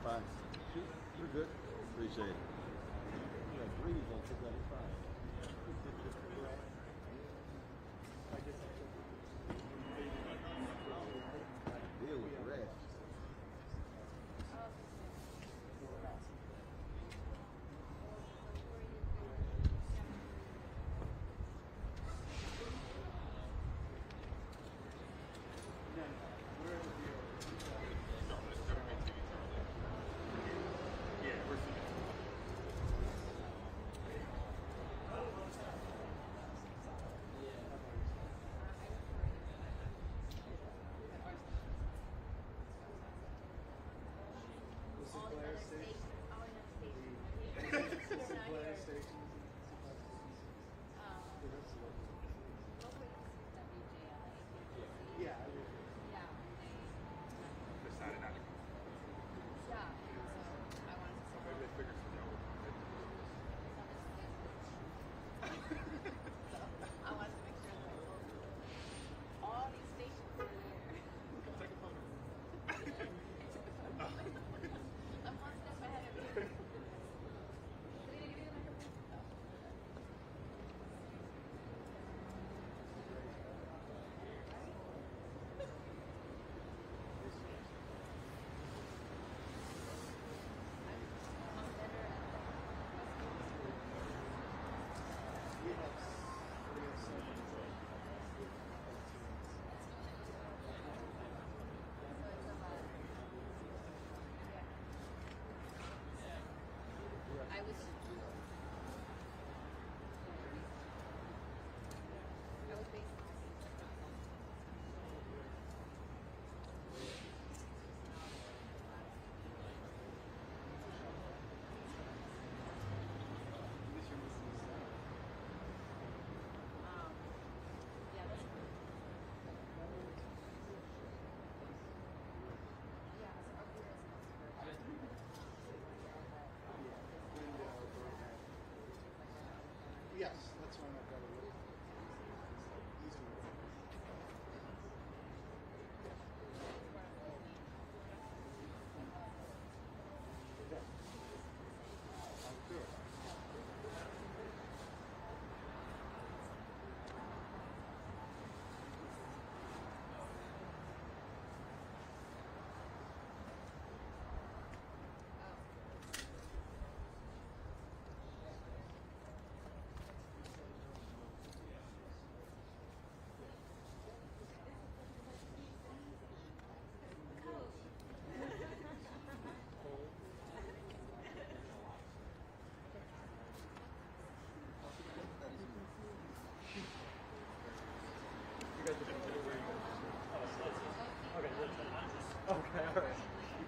Fine. You're good. Appreciate it. Yeah, breathe on 295. Deal with the rest.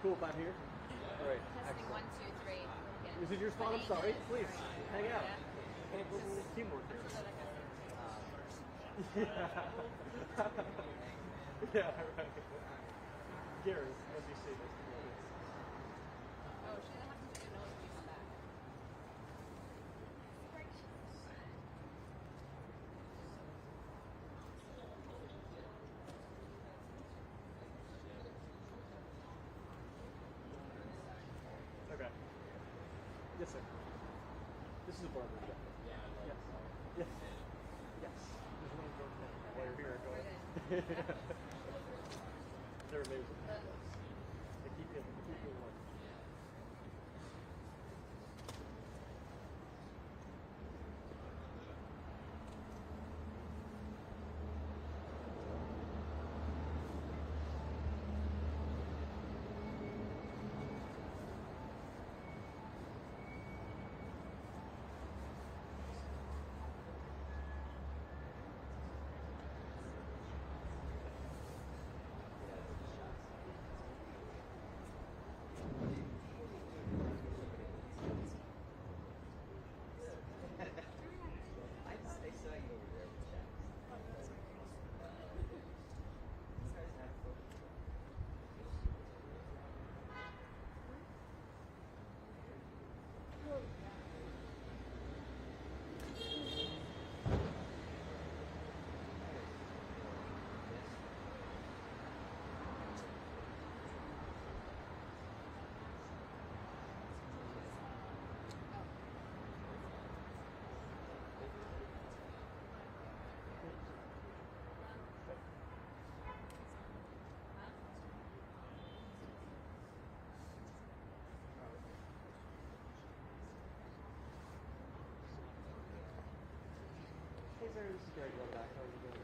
cool if I'm here? All right. Testing 1, 2, 3. Yeah. Is it your spot? I'm sorry. Please, hang out. Yeah. Hey, we'll teamwork here. Yeah, right. Gary, NBC. Oh, she doesn't have to do nose piece back. Okay. Yes, sir. This is a barber shop. Yes. Yes. Yes. There's one door while you're here. Go ahead. They're amazing. They keep you warm. They saw you over there with that. Hey, sir, this is Greg. Welcome back. How are you doing?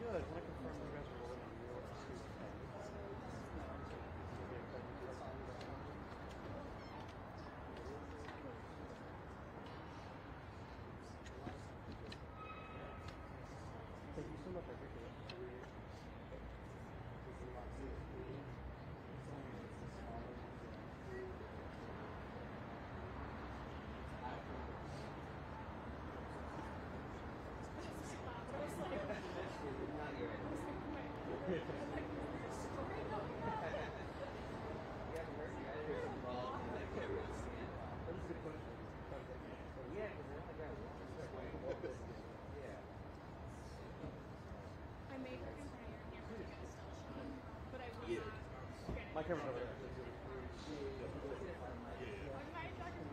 Good. I want to confirm you guys are rolling on real street. Thank you so much. I appreciate it. I made her entire hamburger still shot, but I will not. My camera's over there. Okay, Dr.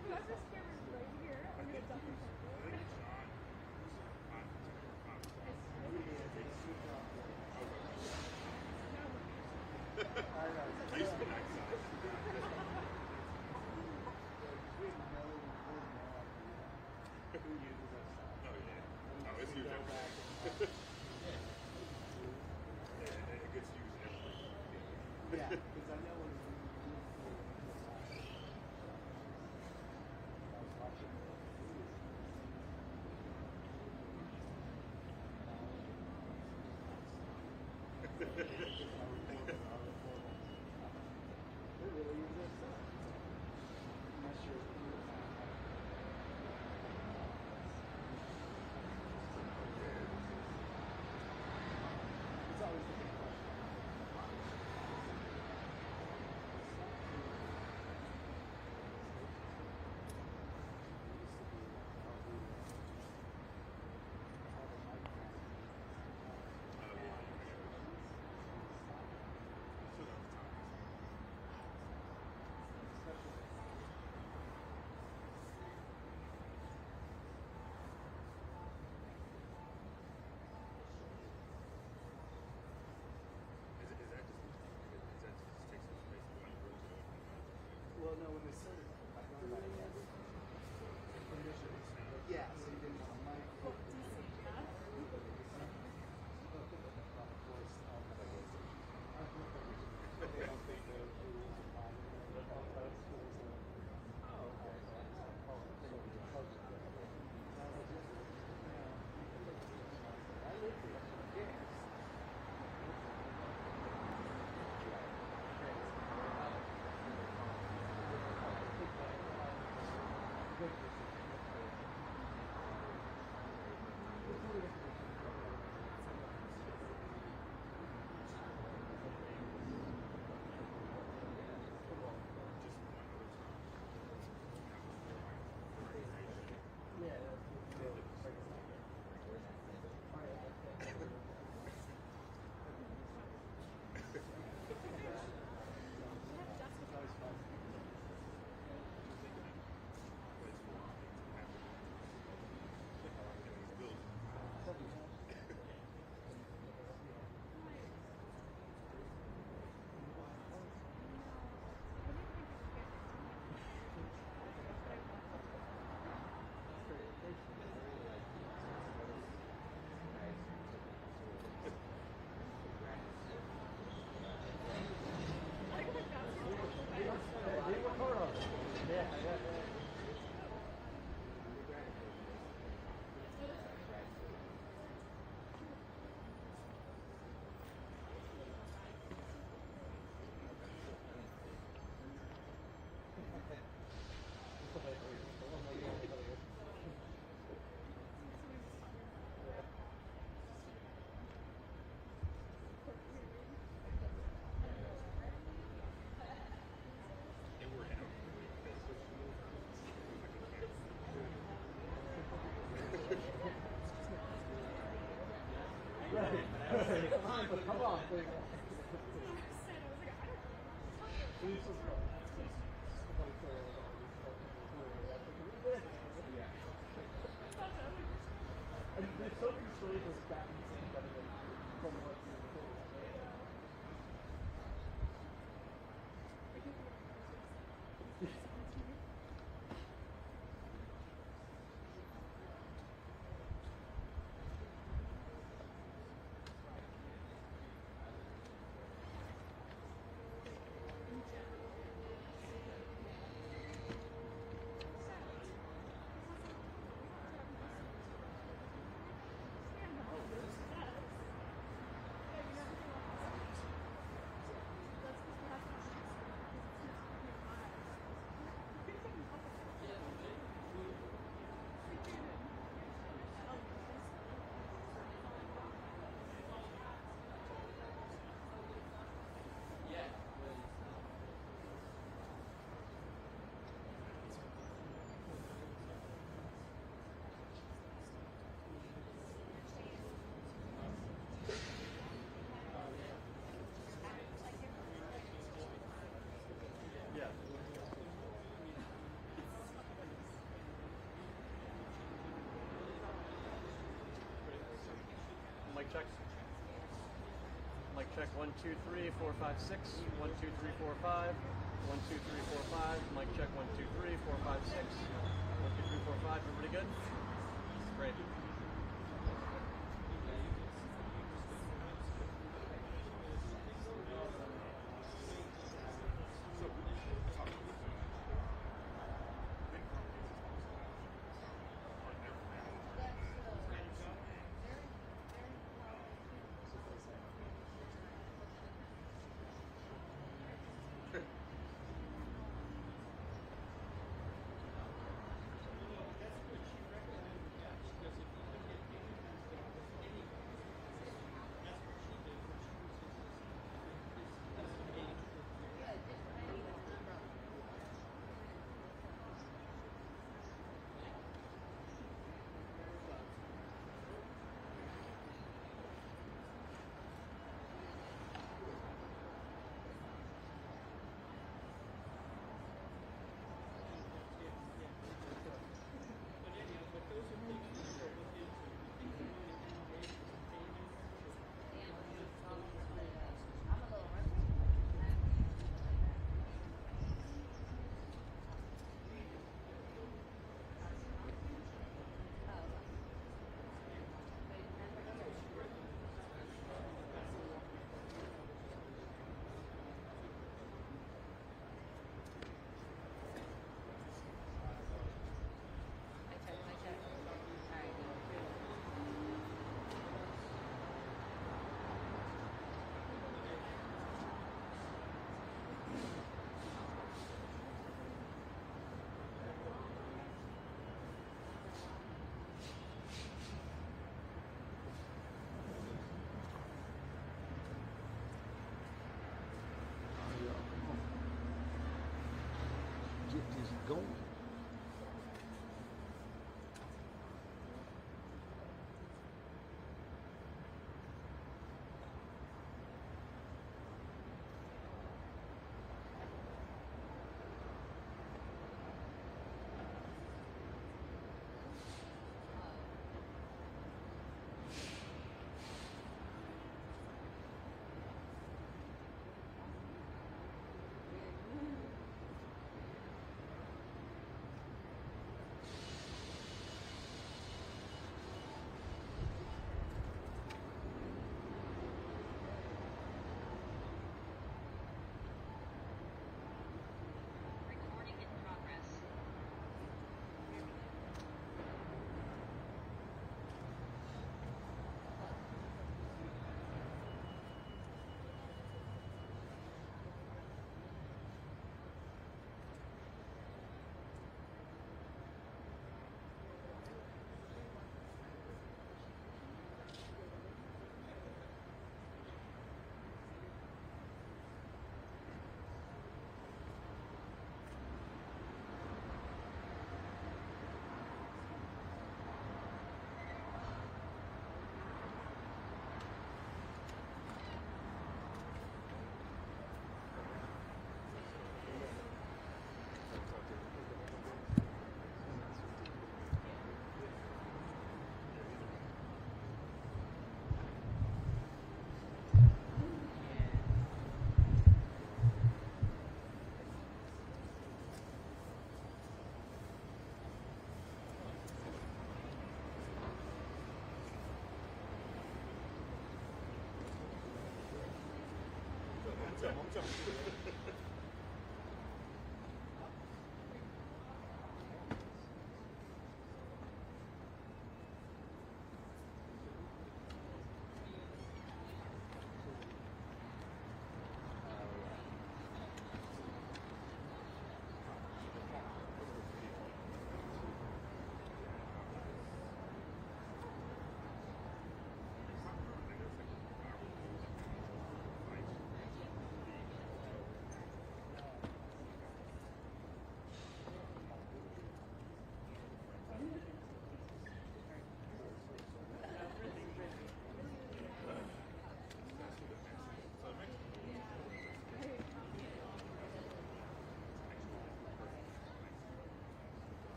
Because this camera's right here, I'm gonna double check it. I used to be that size. Who uses that stuff? Oh, yeah. Oh, it's used everywhere. Yeah, it gets used everywhere. Yeah, because I know when I was watching they really use that stuff. I'm not sure. It's always the big question. Come on, please. I said, I was like, I don't know. Please subscribe. Somebody say it was and there's so many stories of that from what you were Mic check. Mic check 1 2 3 4 5 6 1 2 3 4 5 1 2 3 4 5. Mic check 1 2 3 4 5 6 1 2 3 4 5. Everybody good? Great.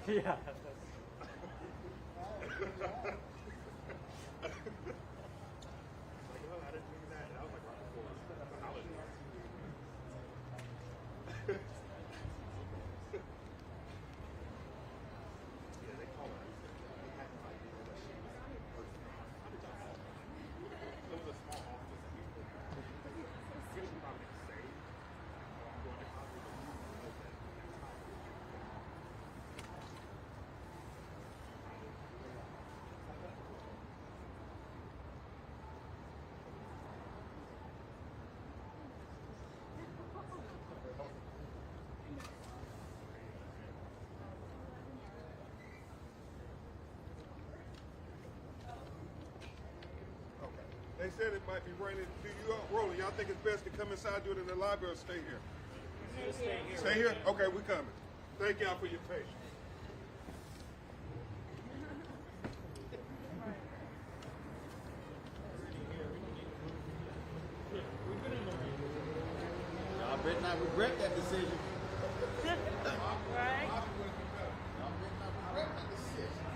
Yeah. They said it might be raining. Do you rolling? Y'all think it's best to come inside, do it in the library, or stay here? Stay here. Okay, we coming. Thank y'all for your patience. Y'all better not regret that decision. Right? Y'all better not regret that decision.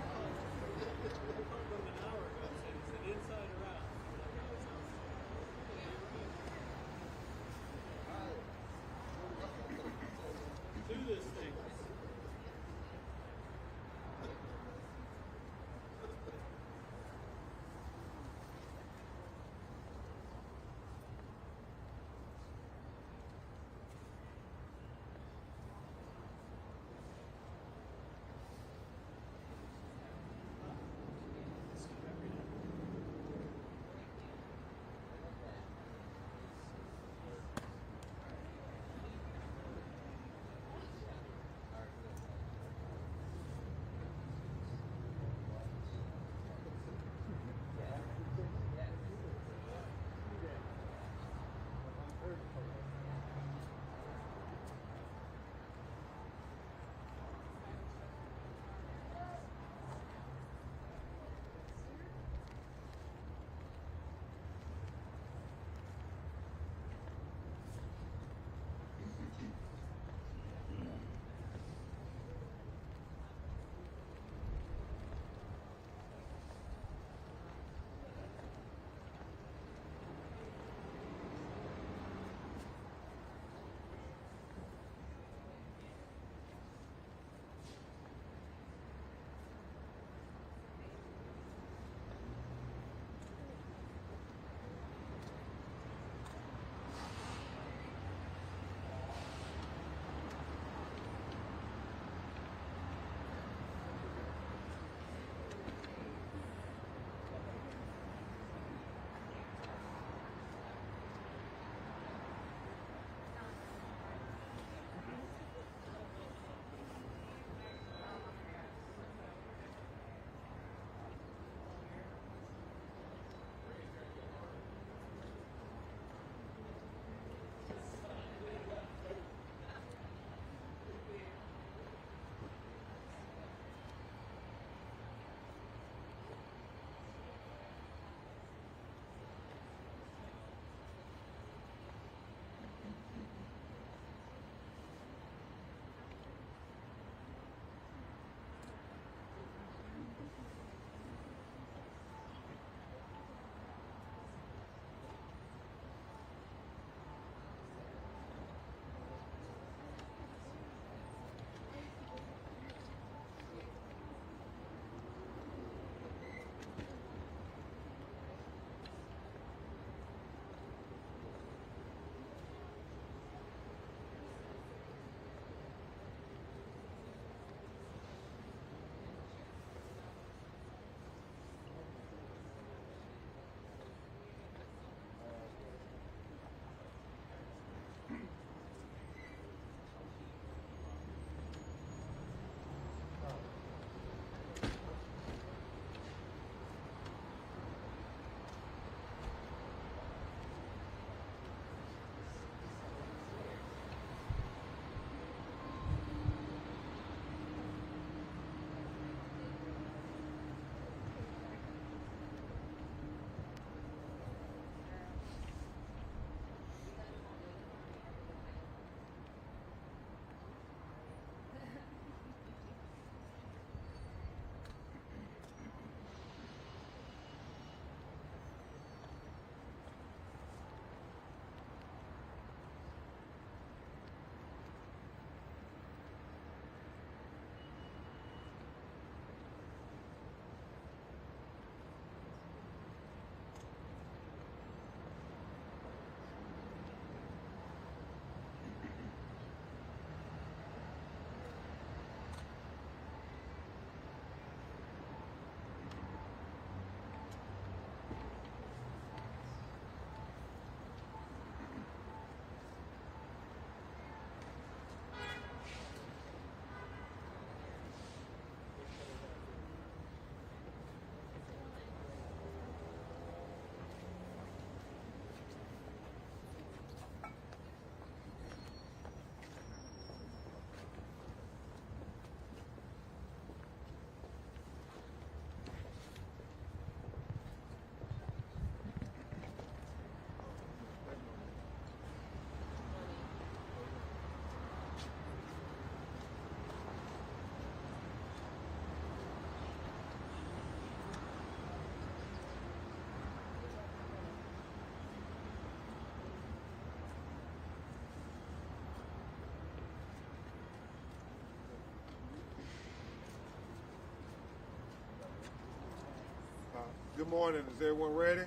Good morning. Is everyone ready?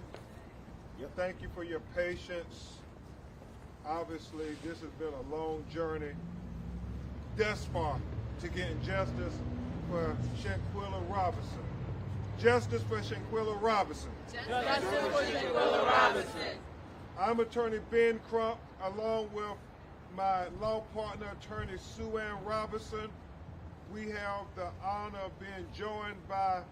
Yep. Thank you for your patience. Obviously, this has been a long journey thus far to getting justice for Shanquilla Robinson. Justice for Shanquilla Robinson. Justice for Shanquilla Robinson. I'm attorney Ben Crump, along with my law partner, attorney Sue Ann Robinson. We have the honor of being joined by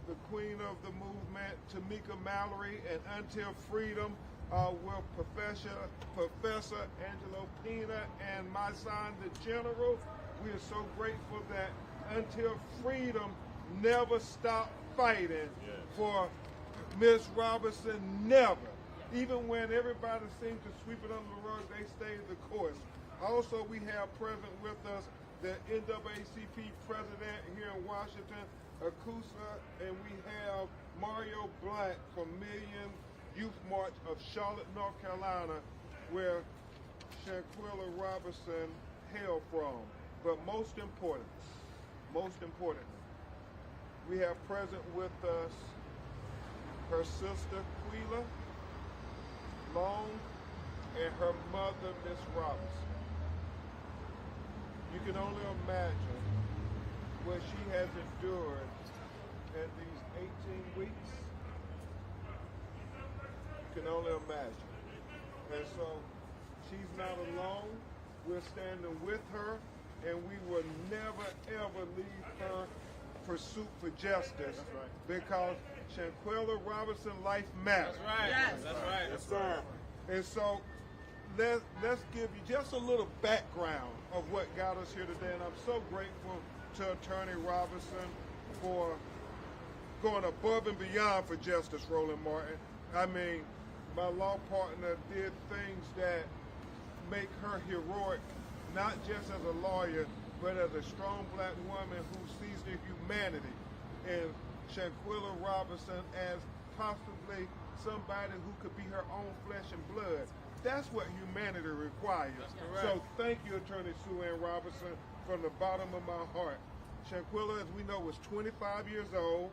the queen of the movement, Tamika Mallory, and Until Freedom, with Professor Angelo Pina and my son, the General. We are so grateful that Until Freedom never stopped fighting for Miss Robinson, never. Even when everybody seemed to sweep it under the rug, they stayed the course. Also, we have present with us the NAACP president here in Washington, Akusa, and we have Mario Blunt from Million Youth March of Charlotte, North Carolina, where Shanquilla Robinson hailed from. But most importantly, we have present with us her sister, Quila Long, and her mother, Miss Robinson. You can only imagine what she has endured in these 18 weeks. You can only imagine. And so she's not alone. We're standing with her, and we will never, ever leave her pursuit for justice. Because Shanquilla Robinson life matters. That's right. Yes. That's right. Yes, sir. And so let's give you just a little background of what got us here today. And I'm so grateful to Attorney Robinson for going above and beyond for Justice Roland Martin. I mean, my law partner did things that make her heroic, not just as a lawyer, but as a strong black woman who sees the humanity in Shanquilla Robinson as possibly somebody who could be her own flesh and blood. That's what humanity requires. So thank you, Attorney Sue Ann Robinson, from the bottom of my heart. Shanquilla, as we know, was 25 years old.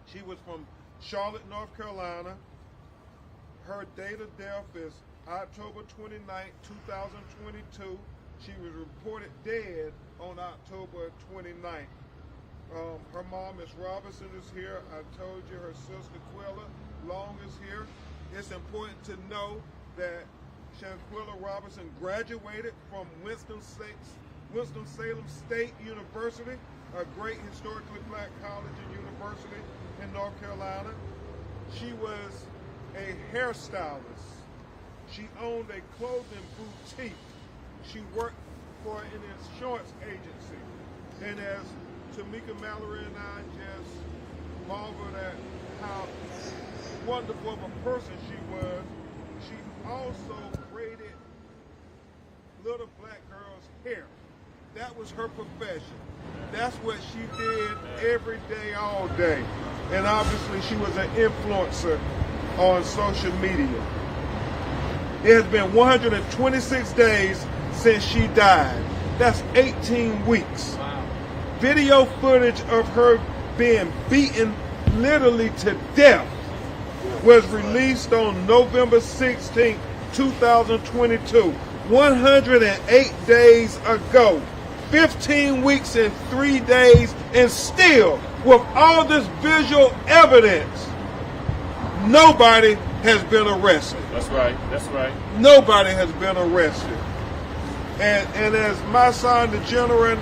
She was from Charlotte, North Carolina. Her date of death is October 29, 2022. She was reported dead on October 29th. Her mom, Miss Robinson, is here. I told you her sister, Quilla Long, is here. It's important to know that Shanquilla Robinson graduated from Winston-Salem State University, a great historically black college and university in North Carolina. She was a hairstylist. She owned a clothing boutique. She worked for an insurance agency. And as Tamika Mallory and I just marveled at how wonderful of a person she was, she also braided little black girls' hair. That was her profession. That's what she did every day, all day. And obviously she was an influencer on social media. It has been 126 days since she died. That's 18 weeks. Wow. Video footage of her being beaten literally to death was released on November 16, 2022, 108 days ago. 15 weeks and 3 days, and still, with all this visual evidence, nobody has been arrested. That's right. That's right. Nobody has been arrested. And as my son, the General,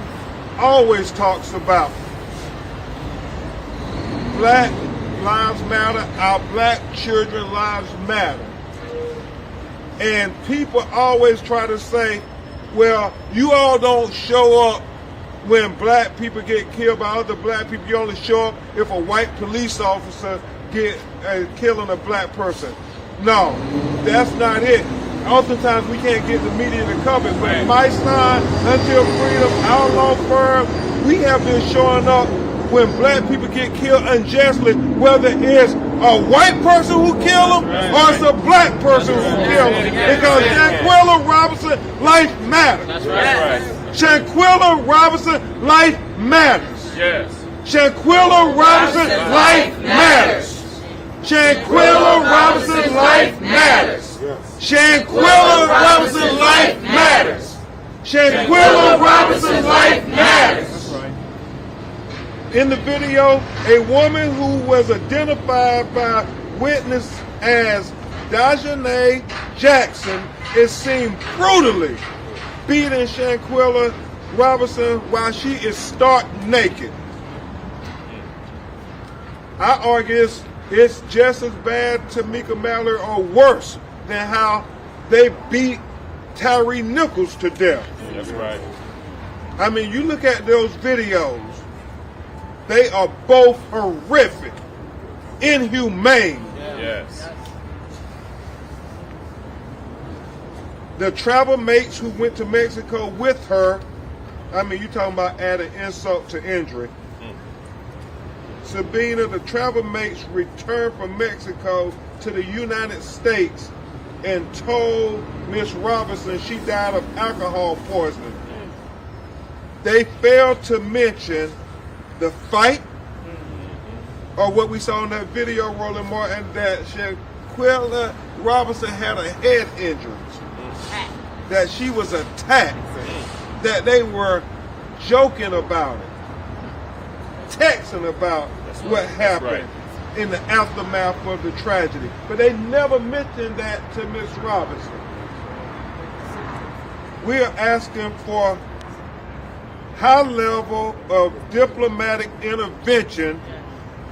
always talks about, Black lives matter, our black children's lives matter. And people always try to say, well, you all don't show up when black people get killed by other black people. You only show up if a white police officer get killing a black person. No, that's not it. Oftentimes we can't get the media to cover it. But my son, Until Freedom, our law firm, we have been showing up when black people get killed unjustly, whether it's a white person who killed them or it's a black person who killed them. Because Shanquilla Robinson, life matters. That's right. Shanquilla Robinson, life matters. Yes. Shanquella Robinson's life matters. Shanquella Robinson's life matters. Shanquella Robinson's life matters. Shanquella Robinson's life matters. In the video, a woman who was identified by witness as Dajanay Jackson is seen brutally beating Shanquella Robinson while she is stark naked. I argue it's just as bad to Tamika Mallory or worse than how they beat Tyree Nichols to death. That's right. I mean, you look at those videos, they are both horrific, inhumane. Yes. The travel mates who went to Mexico with her, I mean, you talking about adding insult to injury. Sabina, the travel mates returned from Mexico to the United States and told Miss Robinson she died of alcohol poisoning. They failed to mention the fight or what we saw in that video, Roland Martin, that Shanquella Robinson had a head injury, that she was attacked, that they were joking about it, texting about what happened in the aftermath of the tragedy. But they never mentioned that to Miss Robinson. We are asking for high level of diplomatic intervention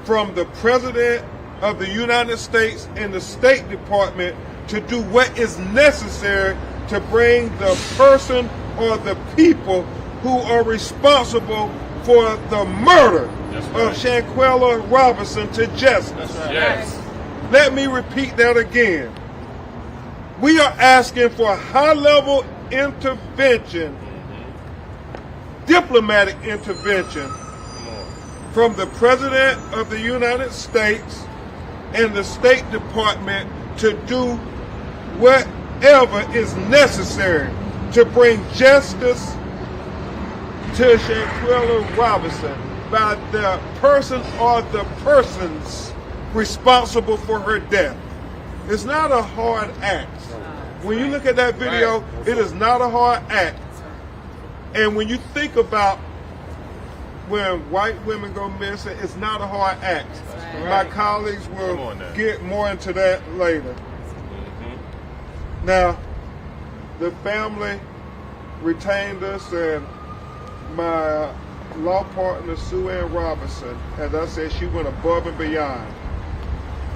from the President of the United States and the State Department to do what is necessary to bring the person or the people who are responsible for the murder of Shanquella Robinson to justice. Yes. Let me repeat that again. We are asking for high-level intervention, diplomatic intervention from the President of the United States and the State Department to do whatever is necessary to bring justice to Shanquella Robinson by the person or the persons responsible for her death. It's not a hard act. When you look at that video, it is not a hard act. And when you think about when white women go missing, it's not a hard act. My colleagues will get more into that later. Now, the family retained us, and my law partner, Sue Ann Robinson, as I said, she went above and beyond.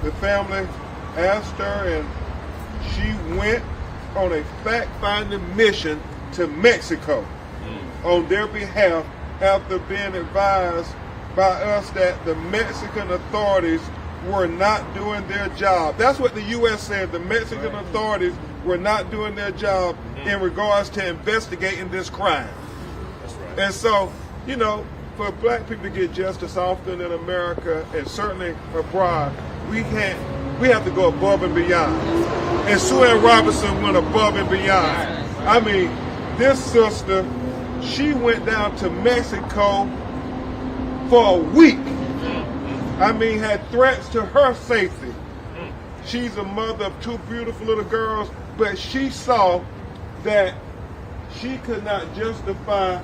The family asked her, and she went on a fact-finding mission to Mexico on their behalf after being advised by us that the Mexican authorities were not doing their job. That's what the U.S. said. The Mexican authorities were not doing their job in regards to investigating this crime. And so, you know, for black people to get justice often in America and certainly abroad, we have to go above and beyond. And Sue Ann Robinson went above and beyond. I mean, this sister, she went down to Mexico for a week. I mean, had threats to her safety. She's a mother of two beautiful little girls, but she saw that she could not justify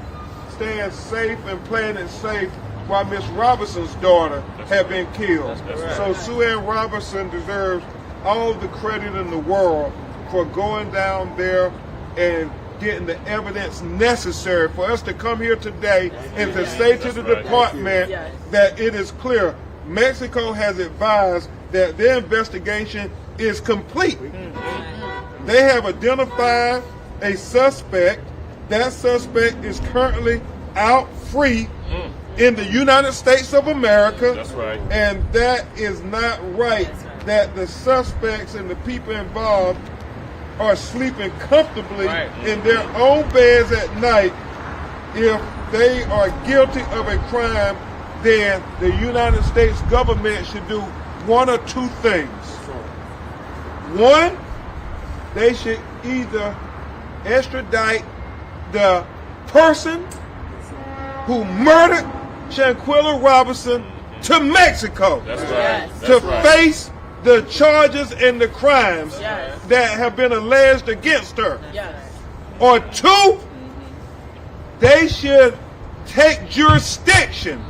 staying safe and playing it safe while Miss Robinson's daughter had been killed. So Sue Ann Robinson deserves all the credit in the world for going down there and getting the evidence necessary for us to come here today and to say to the department that it is clear Mexico has advised that their investigation is complete. They have identified a suspect. That suspect is currently out free in the United States of America. That's right. And that is not right, that the suspects and the people involved are sleeping comfortably in their own beds at night. If they are guilty of a crime, then the United States government should do one or two things. One, they should either extradite the person who murdered Shanquilla Robinson to Mexico Yes. to face the charges and the crimes Yes. that have been alleged against her. Yes. Or two, they should take jurisdiction.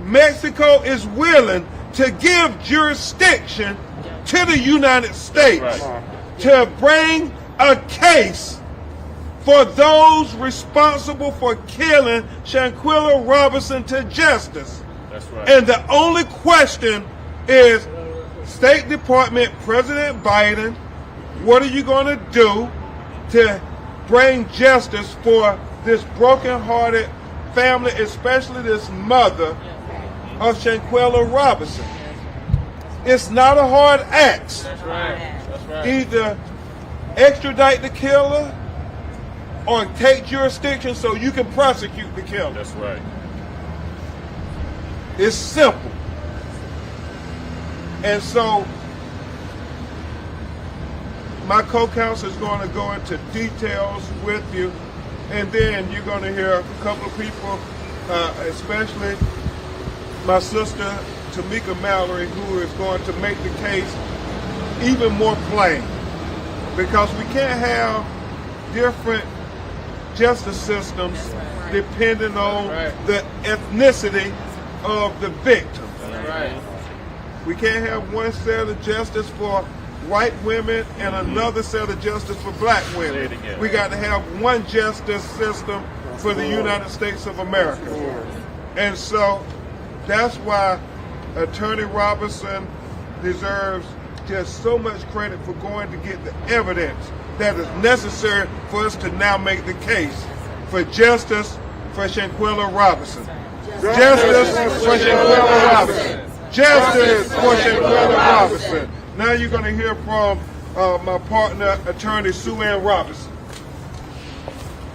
Mexico is willing to give jurisdiction to the United States to bring a case for those responsible for killing Shanquilla Robinson to justice. That's right. And the only question is, State Department, President Biden, what are you going to do to bring justice for this broken-hearted family, especially this mother of Shanquilla Robinson? It's not a hard act. That's right. That's right. Either extradite the killer or take jurisdiction so you can prosecute the killer. That's right. It's simple. And so my co-counsel is going to go into details with you, and then you're going to hear a couple of people, especially my sister Tamika Mallory, who is going to make the case even more plain, because we can't have different justice systems depending on the ethnicity of the victim. That's right. We can't have one set of justice for white women and another set of justice for black women. We got to have one justice system for the United States of America. And so that's why Attorney Robinson deserves just so much credit for going to get the evidence that is necessary for us to now make the case for justice for Shanquilla Robinson. Justice for Shanquilla Robinson. Justice for Shanquilla Robinson. Now you're going to hear from my partner, Attorney Sue Ann Robinson.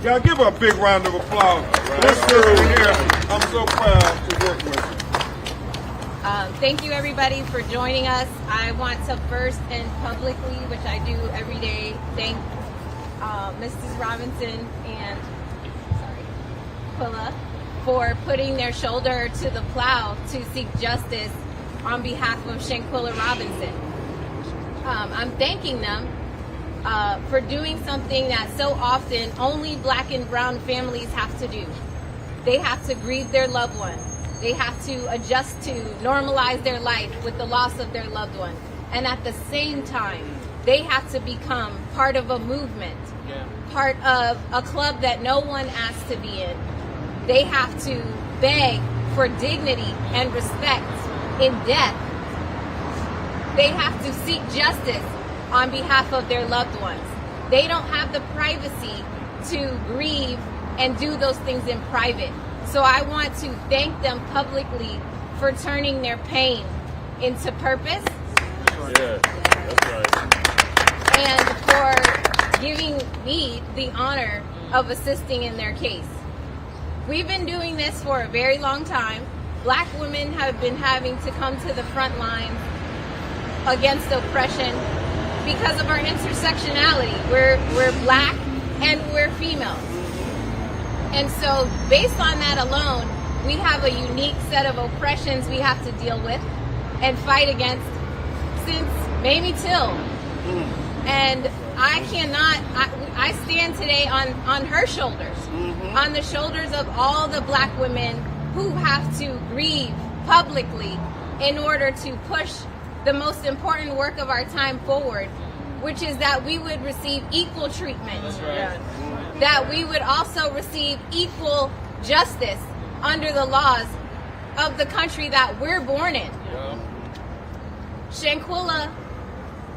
Y'all give her a big round of applause. This sister here, I'm so proud to work with you. Thank you, everybody, for joining us. I want to first and publicly, which I do every day, thank Mrs. Robinson and Quilla for putting their shoulder to the plow to seek justice on behalf of Shanquilla Robinson. I'm thanking them for doing something that so often only black and brown families have to do. They have to grieve their loved one. They have to adjust to normalize their life with the loss of their loved one. And at the same time, they have to become part of a movement, part of a club that no one asked to be in. They have to beg for dignity and respect in death. They have to seek justice on behalf of their loved ones. They don't have the privacy to grieve and do those things in private. So I want to thank them publicly for turning their pain into purpose. Yeah, that's right. And for giving me the honor of assisting in their case. We've been doing this for a very long time. Black women have been having to come to the front lines against oppression because of our intersectionality. We're black and we're females. And so based on that alone, we have a unique set of oppressions we have to deal with and fight against since Mamie Till. And I stand today on her shoulders, on the shoulders of all the black women who have to grieve publicly in order to push the most important work of our time forward, which is that we would receive equal treatment. That's right. That we would also receive equal justice under the laws of the country that we're born in. Shanquilla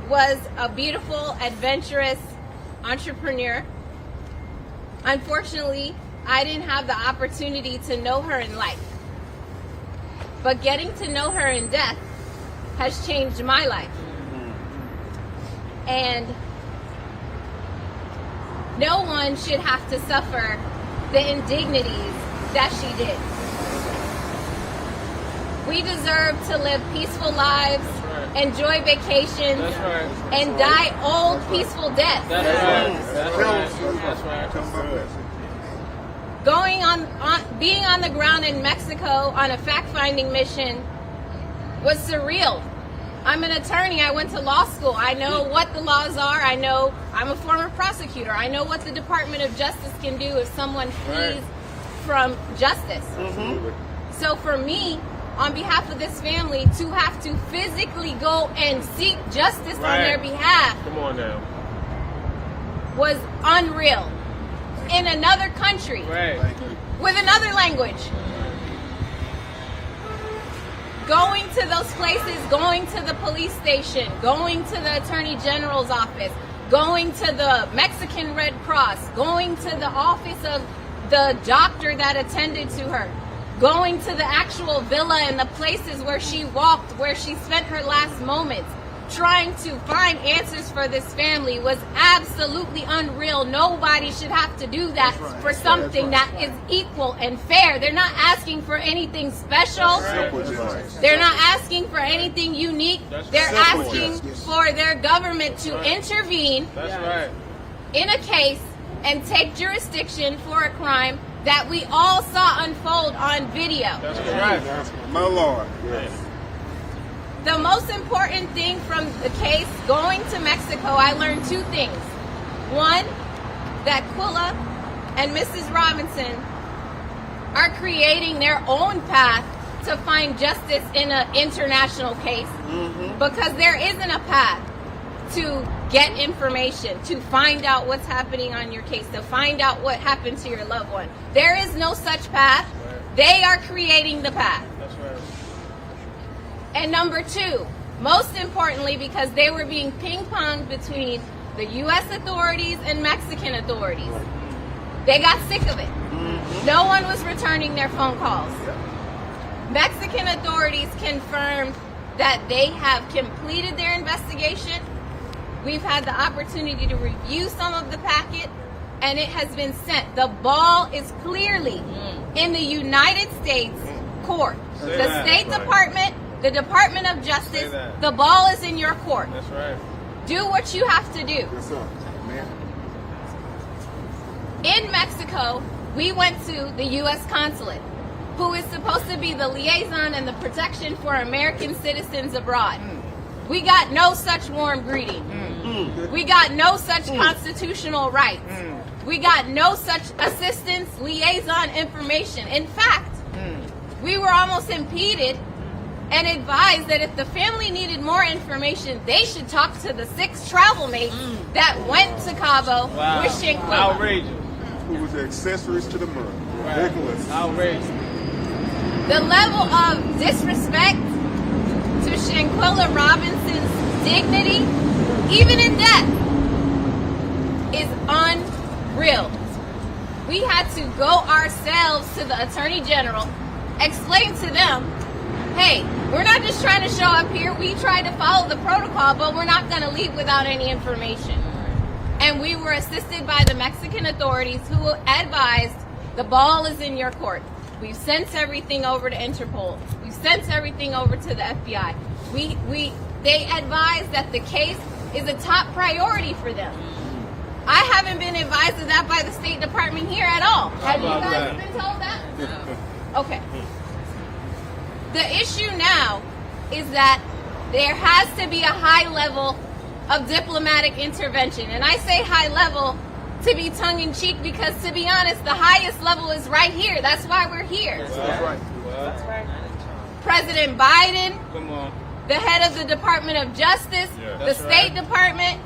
was a beautiful, adventurous entrepreneur. Unfortunately, I didn't have the opportunity to know her in life. But getting to know her in death has changed my life. And no one should have to suffer the indignities that she did. We deserve to live peaceful lives, enjoy vacations, and die old, peaceful deaths. being on the ground in Mexico on a fact-finding mission was surreal. I'm an attorney. I went to law school. I know what the laws are. I know I'm a former prosecutor. I know what the Department of Justice can do if someone flees from justice. So for me, on behalf of this family, to have to physically go and seek justice on their behalf, Come on now. was unreal. In another country, with another language. Going to those places, going to the police station, going to the Attorney General's office, going to the Mexican Red Cross, going to the office of the doctor that attended to her, going to the actual villa and the places where she walked, where she spent her last moments, trying to find answers for this family was absolutely unreal. Nobody should have to do that for something that is equal and fair. They're not asking for anything special. They're not asking for anything unique. They're asking for their government to intervene in a case and take jurisdiction for a crime that we all saw unfold on video. That's correct. My Lord. The most important thing from the case going to Mexico, I learned two things. One, that Quilla and Mrs. Robinson are creating their own path to find justice in an international case, because there isn't a path to get information, to find out what's happening on your case, to find out what happened to your loved one. There is no such path. They are creating the path. That's right. And number two, most importantly, because they were being ping-ponged between the U.S. authorities and Mexican authorities. They got sick of it. No one was returning their phone calls. Mexican authorities confirmed that they have completed their investigation. We've had the opportunity to review some of the packet, and it has been sent. The ball is clearly in the United States court. The State Department, the Department of Justice, the ball is in your court. That's right. Do what you have to do. Yes, sir. In Mexico, we went to the U.S. consulate, who is supposed to be the liaison and the protection for American citizens abroad. We got no such warm greeting. We got no such constitutional rights. We got no such assistance, liaison information. In fact, we were almost impeded and advised that if the family needed more information, they should talk to the 6 travel mates that went to Cabo with Shinquilla. Outrageous. Who was the accessories to the murder. Ridiculous. Outrageous. The level of disrespect to Shinquilla Robinson's dignity, even in death, is unreal. We had to go ourselves to the Attorney General, explain to them, hey, we're not just trying to show up here. We tried to follow the protocol, but we're not going to leave without any information. And we were assisted by the Mexican authorities, who advised the ball is in your court. We've sent everything over to Interpol. We've sent everything over to the FBI. They advised that the case is a top priority for them. I haven't been advised of that by the State Department here at all. Have you guys been told that? No. Okay. The issue now is that there has to be a high level of diplomatic intervention. And I say high level to be tongue-in-cheek because, to be honest, the highest level is right here. That's why we're here. That's right. That's right. President Biden, Come on. the head of the Department of Justice, Yeah, the that's State right. Department,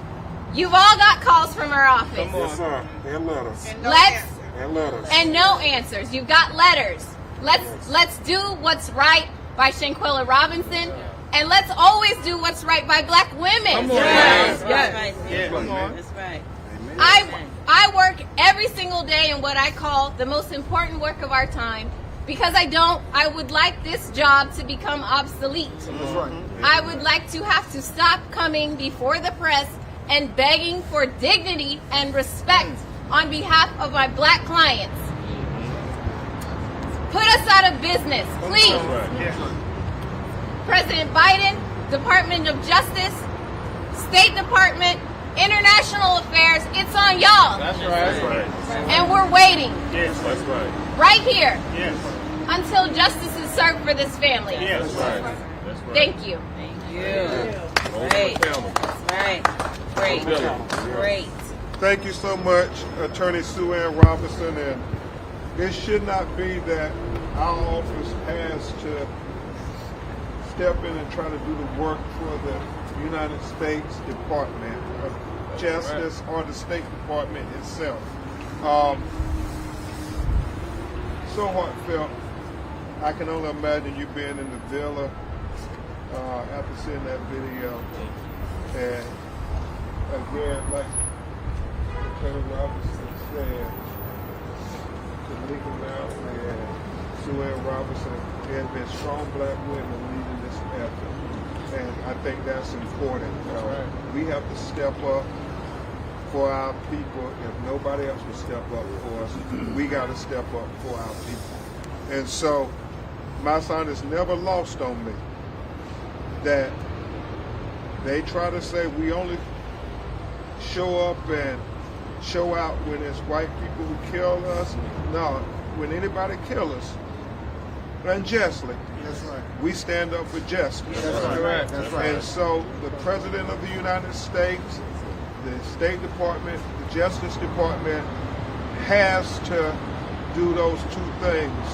you've all got calls from our office. Come on. Yes, sir. And letters. And letters. And no answers. You've got letters. Let's do what's right by Shinquilla Robinson, and let's always do what's right by black women. Come on. Yes. Yes. Right. Yeah, come on. That's right. I work every single day in what I call the most important work of our time, because I would like this job to become obsolete. That's right. I would like to have to stop coming before the press and begging for dignity and respect on behalf of my black clients. Put us out of business, please. President Biden, Department of Justice, State Department, International affairs, it's on y'all. That's right. And we're waiting Yes, that's right. right here Yes. until justice is served for this family. Yes. That's right. That's right. Thank you. Great. That's right. Great. Great. Thank you so much, Attorney Sue Ann Robinson. And it should not be that our office has to step in and try to do the work for the United States Department of Justice or the State Department itself. So heartfelt. I can only imagine you being in the villa after seeing that video. And again, like Attorney Robinson said, Tamika Mallory and Sue Ann Robinson, there have been strong black women leading this effort. And I think that's important. We have to step up for our people. If nobody else will step up for us, we got to step up for our people. And so my son is never lost on me that they try to say we only show up and show out when it's white people who kill us. No, when anybody kills us unjustly, That's right. we stand up for justice. That's right. That's right. And so the President of the United States, the State Department, the Justice Department has to do those two things.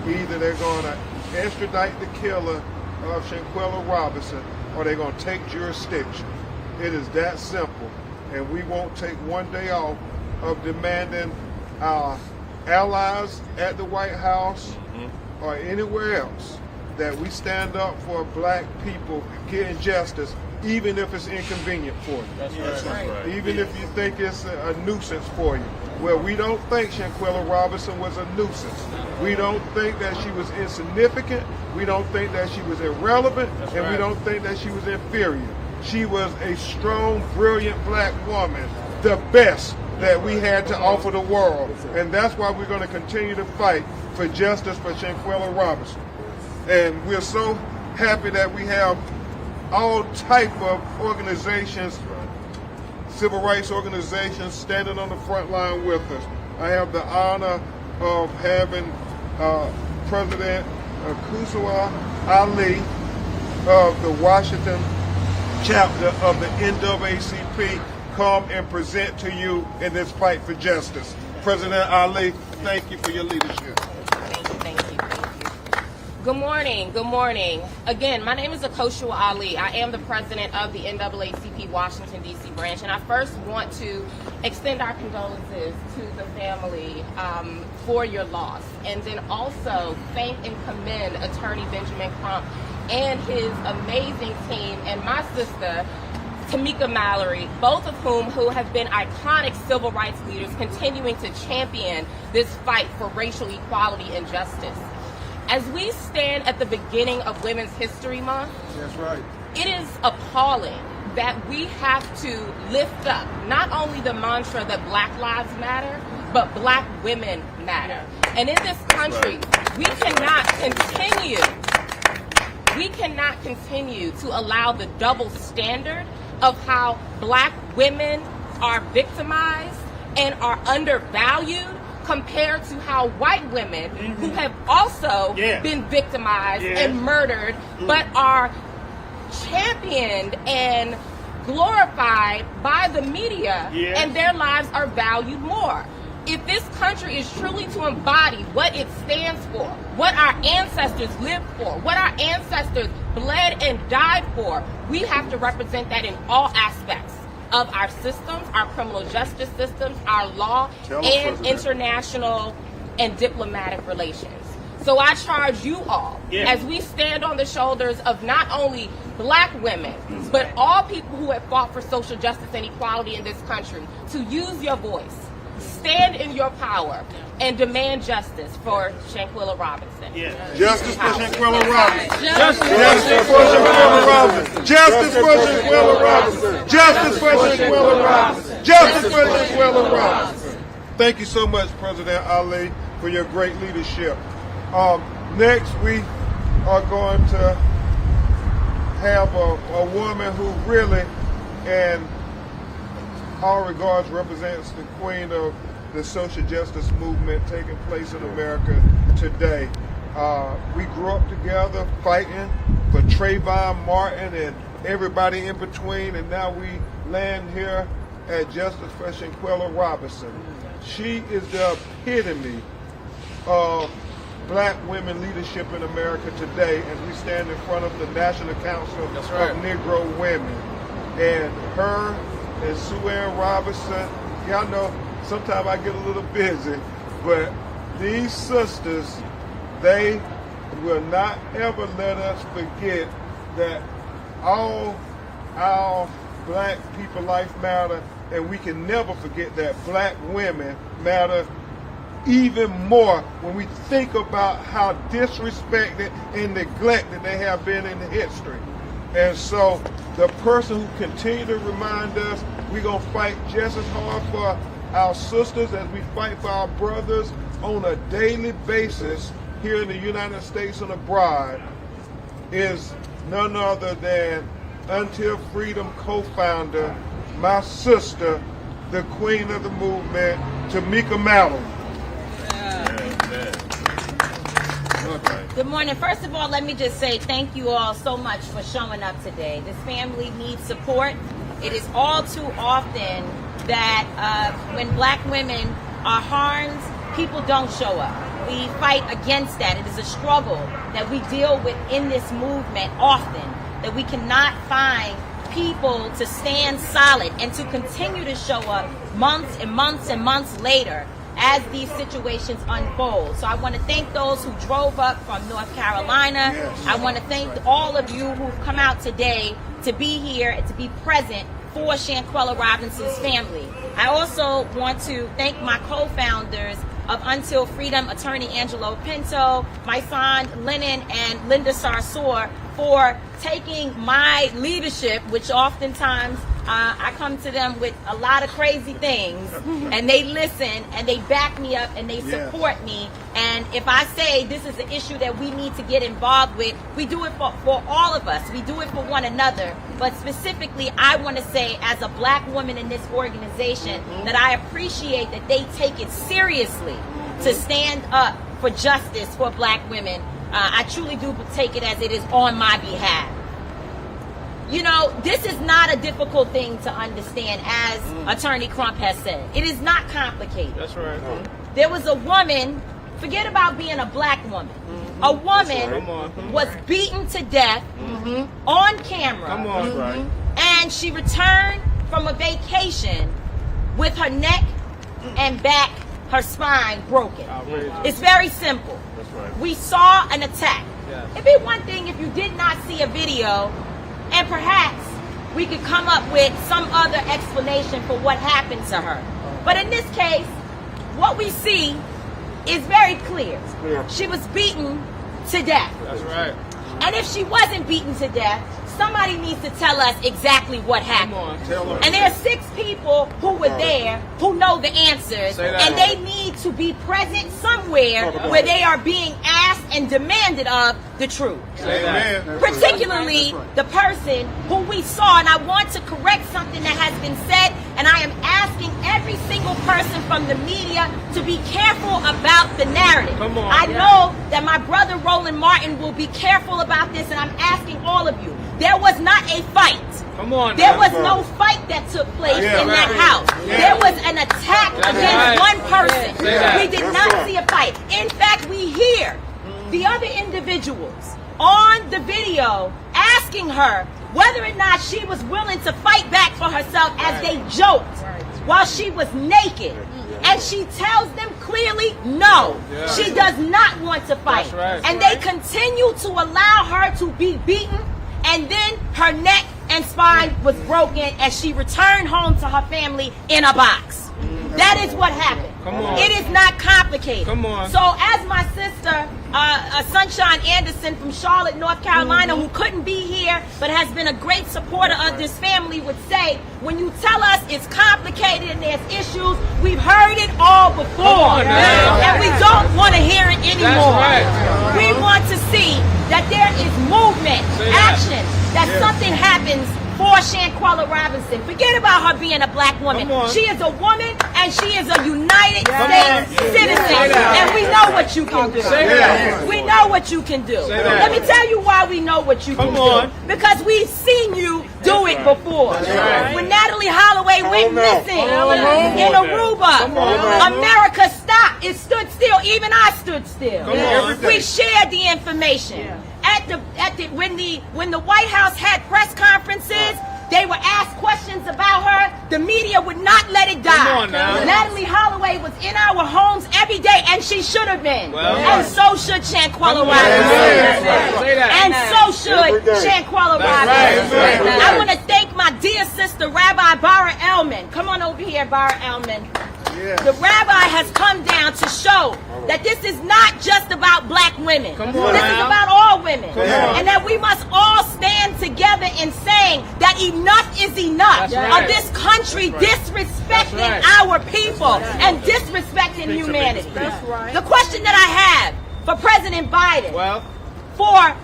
Either they're going to extradite the killer of Shanquella Robinson or they're going to take jurisdiction. It is that simple. And we won't take one day off of demanding our allies at the White House or anywhere else that we stand up for black people getting justice, even if it's inconvenient for you. That's right. Even if you think it's a nuisance for you. Well, we don't think Shanquella Robinson was a nuisance. We don't think that she was insignificant. We don't think that she was irrelevant. We don't think that she was inferior. She was a strong, brilliant black woman, the best that we had to offer the world. And that's why we're going to continue to fight for justice for Shanquella Robinson. And we're so happy that we have all type of organizations, civil rights organizations, standing on the front line with us. I have the honor of having President Kuswa Ali of the Washington chapter of the NAACP come and present to you in this fight for justice. President Ali, thank you for your leadership. Thank you. Good morning. Good morning. Again, my name is Akoshua Ali. I am the president of the NAACP Washington, D.C. branch, and I first want to extend our condolences to the family for your loss, and then also thank and commend Attorney Benjamin Crump and his amazing team and my sister, Tamika Mallory, both of who have been iconic civil rights leaders continuing to champion this fight for racial equality and justice. As we stand at the beginning of Women's History Month, That's right. it is appalling that we have to lift up not only the mantra that Black Lives Matter, but Black women matter. And in this country, we cannot continue to allow the double standard of how Black women are victimized and are undervalued compared to how white women who have also been victimized and murdered but are championed and glorified by the media and their lives are valued more. If this country is truly to embody what it stands for, what our ancestors lived for, what our ancestors bled and died for, we have to represent that in all aspects of our systems, our criminal justice systems, our law, and international and diplomatic relations. So I charge you all, as we stand on the shoulders of not only Black women, but all people who have fought for social justice and equality in this country, to use your voice, stand in your power, and demand justice for Shanquella Robinson. Justice for Shanquella Robinson. Justice for Shanquella Robinson. Justice for Shanquella Robinson. Justice for Shanquella Robinson. Justice for Shanquella Robinson. Thank you so much, President Ali, for your great leadership. Next, we are going to have a woman who really, and all regards, represents the queen of the social justice movement taking place in America today. We grew up together fighting for Trayvon Martin and everybody in between, and now we land here at Justice for Shanquella Robinson. She is the epitome of black women leadership in America today, and we stand in front of the National Council of Negro Women. And her and Sue Ann Robinson, y'all know sometimes I get a little busy, but these sisters, they will not ever let us forget that all our black people life matter, and we can never forget that black women matter even more when we think about how disrespected and neglected they have been in history. And so the person who continue to remind us we're going to fight just as hard for our sisters as we fight for our brothers on a daily basis here in the United States and abroad is none other than Until Freedom co-founder, my sister, the queen of the movement, Tamika Mallory. Good morning. First of all, let me just say thank you all so much for showing up today. This family needs support. It is all too often that when black women are harmed, people don't show up. We fight against that. It is a struggle that we deal with in this movement often, that we cannot find people to stand solid and to continue to show up months and months and months later as these situations unfold. So I want to thank those who drove up from North Carolina. Yes. I want to thank all of you who've come out today to be here and to be present for Shanquella Robinson's family. I also want to thank my co-founders of Until Freedom, Attorney Angelo Pinto, my son Lennon, and Linda Sarsour for taking my leadership, which oftentimes I come to them with a lot of crazy things, and they listen and they back me up and they support me. And if I say this is an issue that we need to get involved with, we do it for all of us. We do it for one another. But specifically, I want to say as a black woman in this organization that I appreciate that they take it seriously to stand up for justice for black women. I truly do take it as it is on my behalf. You know, this is not a difficult thing to understand, as Attorney Crump has said. It is not complicated. That's right. There was a woman, forget about being a black woman. A woman was beaten to death on camera. Come on. That's right. And she returned from a vacation with her neck and back, her spine broken. Outrageous. It's very simple. That's right. We saw an attack. Yes. It'd be one thing if you did not see a video and perhaps we could come up with some other explanation for what happened to her. But in this case, what we see is very clear. She was beaten to death. That's right. And if she wasn't beaten to death, somebody needs to tell us exactly what happened. Come on, tell them. And there are 6 people who were there who know the answers, Say that. and they need to be present somewhere where they are being asked and demanded of the truth. Say that. Particularly the person who we saw, and I want to correct something that has been said, and I am asking every single person from the media to be careful about the narrative. Come on. I know that my brother Roland Martin will be careful about this, and I'm asking all of you. There was not a fight. Come on. There was no fight that took place in that house. There was an attack against one person. We did not see a fight. In fact, we hear the other individuals on the video asking her whether or not she was willing to fight back for herself as they joked while she was naked. And she tells them clearly, no, she does not want to fight. And they continue to allow her to be beaten, and then her neck and spine was broken as she returned home to her family in a box. That is what happened. Come on. It is not complicated. Come on. So as my sister, Sunshine Anderson from Charlotte, North Carolina, who couldn't be here but has been a great supporter of this family, would say, when you tell us it's complicated and there's issues, we've heard it all before. And we don't want to hear it anymore. We want to see that there is movement, action, that something happens for Shanquella Robinson. Forget about her being a black woman. She is a woman and she is a United States citizen. And we know what you can do. We know what you can do. Let me tell you why we know what you can do. Because we've seen you do it before. When Natalie Holloway went missing in Aruba, America stopped. It stood still. Even I stood still. We shared the information. When the White House had press conferences, they would ask questions about her. The media would not let it die. Natalie Holloway was in our homes every day, and she should have been. And so should Shanquella Robinson. And so should Shanquella Robinson. I want to thank my dear sister, Rabbi Bara Elman. Come on over here, Bara Elman. The rabbi has come down to show that this is not just about black women. This is about all women. And that we must all stand together in saying that enough is enough of this country disrespecting our people and disrespecting humanity. The question that I have for President Biden, for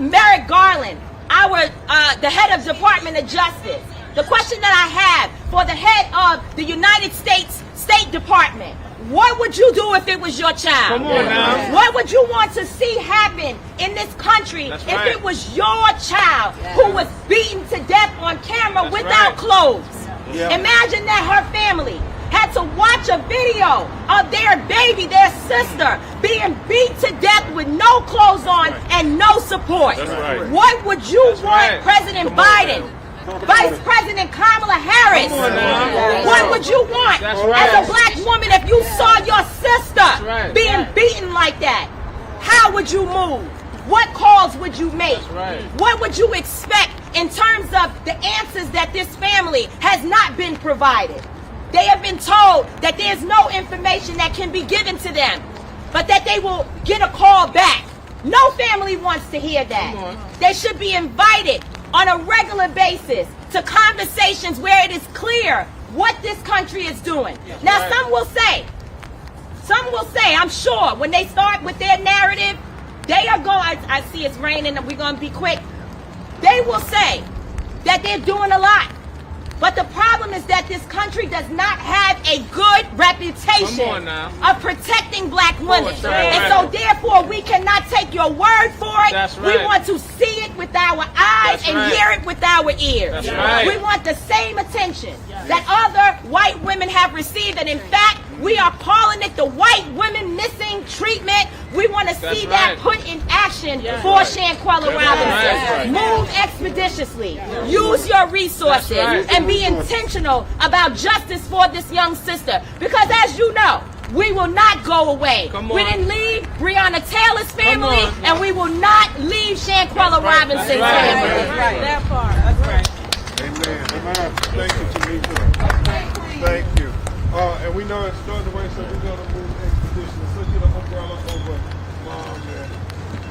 Merrick Garland, the head of Department of Justice, the question that I have for the head of the United States State Department, what would you do if it was your child? What would you want to see happen in this country if it was your child who was beaten to death on camera without clothes? Imagine that her family had to watch a video of their baby, their sister, being beat to death with no clothes on and no support. What would you want President Biden, Vice President Kamala Harris, what would you want as a black woman if you saw your sister being beaten like that? How would you move? What calls would you make? What would you expect in terms of the answers that this family has not been provided? They have been told that there's no information that can be given to them, but that they will get a call back. No family wants to hear that. They should be invited on a regular basis to conversations where it is clear what this country is doing. Now, some will say, I'm sure, when they start with their narrative, they are going, I see it's raining and we're going to be quick. They will say that they're doing a lot. But the problem is that this country does not have a good reputation of protecting black women. And so therefore we cannot take your word for it. We want to see it with our eyes and hear it with our ears. We want the same attention that other white women have received. And in fact, we are calling it the white women missing treatment. We want to see that put in action for Shanquella Robinson. Move expeditiously. Use your resources and be intentional about justice for this young sister. Because as you know, we will not go away. We didn't leave Breonna Taylor's family, and we will not leave Shanquella Robinson's family. That part. That's right. Amen. Thank you, Tamika. Thank you. And we know it's starting to rain, so we're going to move expeditiously. So get an umbrella over mom and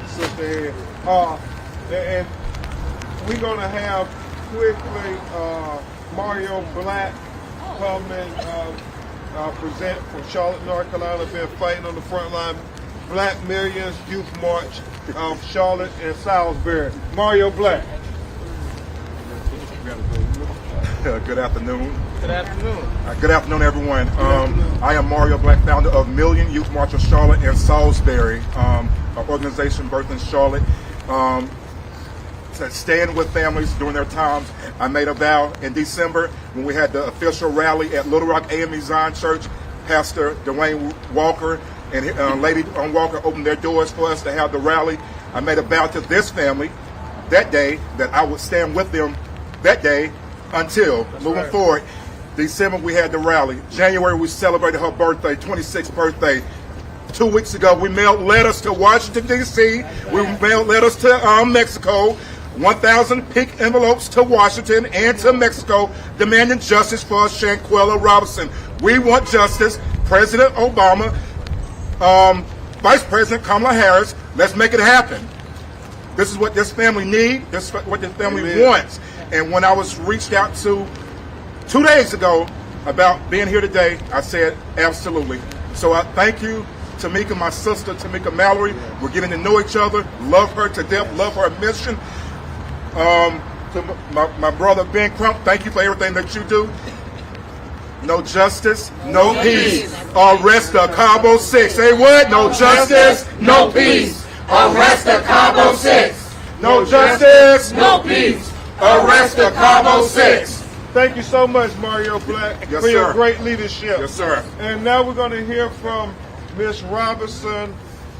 sister here. And we're going to have quickly Mario Black come and present from Charlotte, North Carolina. Been fighting on the front line. Black Millions Youth March of Charlotte and Salisbury. Mario Black. Good afternoon. Good afternoon. Good afternoon, everyone. I am Mario Black, founder of Million Youth March of Charlotte and Salisbury, an organization birthed in Charlotte to stand with families during their times. I made a vow in December when we had the official rally at Little Rock AME Zion Church. Pastor Dwayne Walker and Lady Walker opened their doors for us to have the rally. I made a vow to this family that day that I would stand with them that day until moving forward. December we had the rally. January we celebrated her birthday, 26th birthday. 2 weeks ago we mailed letters to Washington D.C. We mailed letters to Mexico. 1,000 pink envelopes to Washington and to Mexico demanding justice for Shanquella Robinson. We want justice. President Obama, Vice President Kamala Harris, let's make it happen. This is what this family needs. This is what this family wants. And when I was reached out to 2 days ago about being here today, I said absolutely. So I thank you, Tamika, my sister, Tamika Mallory. We're getting to know each other, love her to death, love her mission. To my brother Ben Crump, thank you for everything that you do. No justice, no peace. Arrest the Cabo 6. Say what? No justice, no peace. Arrest the Cabo 6. No justice, no peace. Arrest the Cabo 6. Thank you so much, Mario Black, Yes, for your sir. great leadership. Yes, sir. And now we're going to hear from Miss Robinson,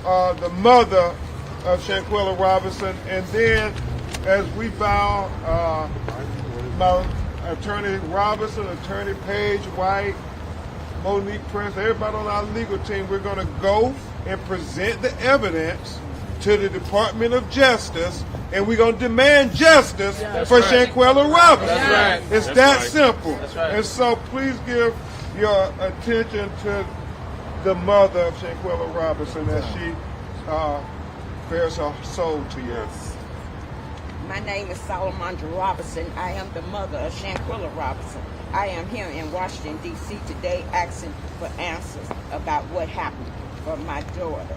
the mother of Shanquella Robinson. And then, as we bow, my Attorney Robinson, Attorney Paige White, Monique Prince, everybody on our legal team, we're going to go and present the evidence to the Department of Justice, and we're going to demand justice for Shanquella Robinson. That's right. It's That's that right. simple. That's right. And so please give your attention to the mother of Shanquella Robinson as she bears her soul to you. My name is Salamandra Robinson. I am the mother of Shanquella Robinson. I am here in Washington, D.C. today asking for answers about what happened for my daughter.